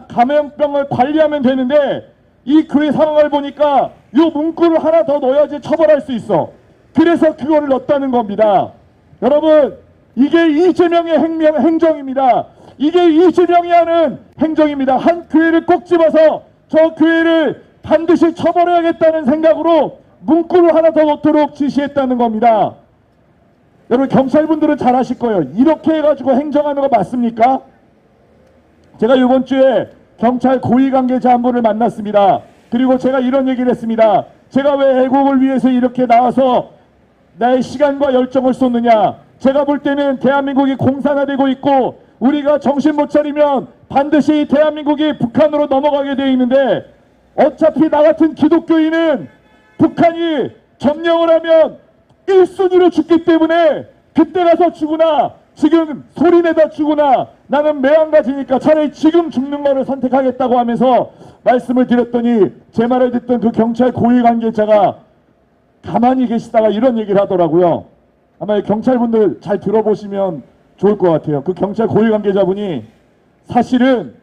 감염병을 관리하면 되는데 이 교회 상황을 보니까 이 문구를 하나 더 넣어야지 처벌할 수 있어. 그래서 그거를 넣었다는 겁니다. 여러분, 이게 이재명의 행정입니다. 이게 이재명이 하는 행정입니다. 한 교회를 꼭 집어서 저 교회를 반드시 처벌해야겠다는 생각으로 문구를 하나 더 넣도록 지시했다는 겁니다. 여러분, 경찰분들은 잘 아실 거예요. 이렇게 해가지고 행정하는 거 맞습니까? 제가 이번 주에 경찰 고위 관계자 한 분을 만났습니다. 그리고 제가 이런 얘기를 했습니다. 제가 왜 애국을 위해서 이렇게 나와서 나의 시간과 열정을 쏟느냐. 제가 볼 때는 대한민국이 공산화되고 있고 우리가 정신 못 차리면 반드시 대한민국이 북한으로 넘어가게 되어 있는데 어차피 나 같은 기독교인은 북한이 점령을 하면 1순위로 죽기 때문에 그때 가서 죽으나 지금 소리내다 죽으나 나는 매한가지니까 차라리 지금 죽는 거를 선택하겠다고 하면서 말씀을 드렸더니 제 말을 듣던 그 경찰 고위 관계자가 가만히 계시다가 이런 얘기를 하더라고요. 아마 경찰분들 잘 들어보시면 좋을 것 같아요. 그 경찰 고위 관계자분이 사실은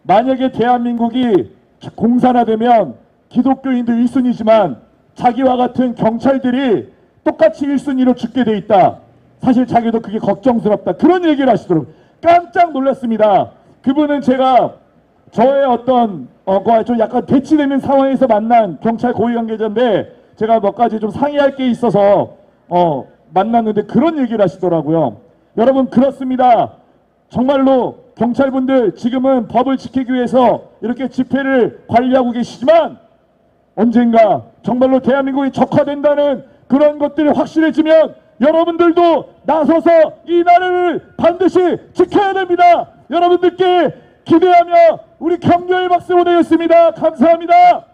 만약에 대한민국이 공산화되면 기독교인도 1순위지만 자기와 같은 경찰들이 똑같이 1순위로 죽게 돼 있다. 사실 자기도 그게 걱정스럽다. 그런 얘기를 하시더라고요. 깜짝 놀랐습니다. 그분은 제가 저의 어떤 좀 약간 대치되는 상황에서 만난 경찰 고위 관계자인데 제가 몇 가지 좀 상의할 게 있어서 만났는데 그런 얘기를 하시더라고요. 여러분, 그렇습니다. 정말로 경찰분들 지금은 법을 지키기 위해서 이렇게 집회를 관리하고 계시지만 언젠가 정말로 대한민국이 적화된다는 그런 것들이 확실해지면 여러분들도 나서서 이 나라를 반드시 지켜야 됩니다. 여러분들께 기대하며 우리 격려의 박수 보내겠습니다. 감사합니다.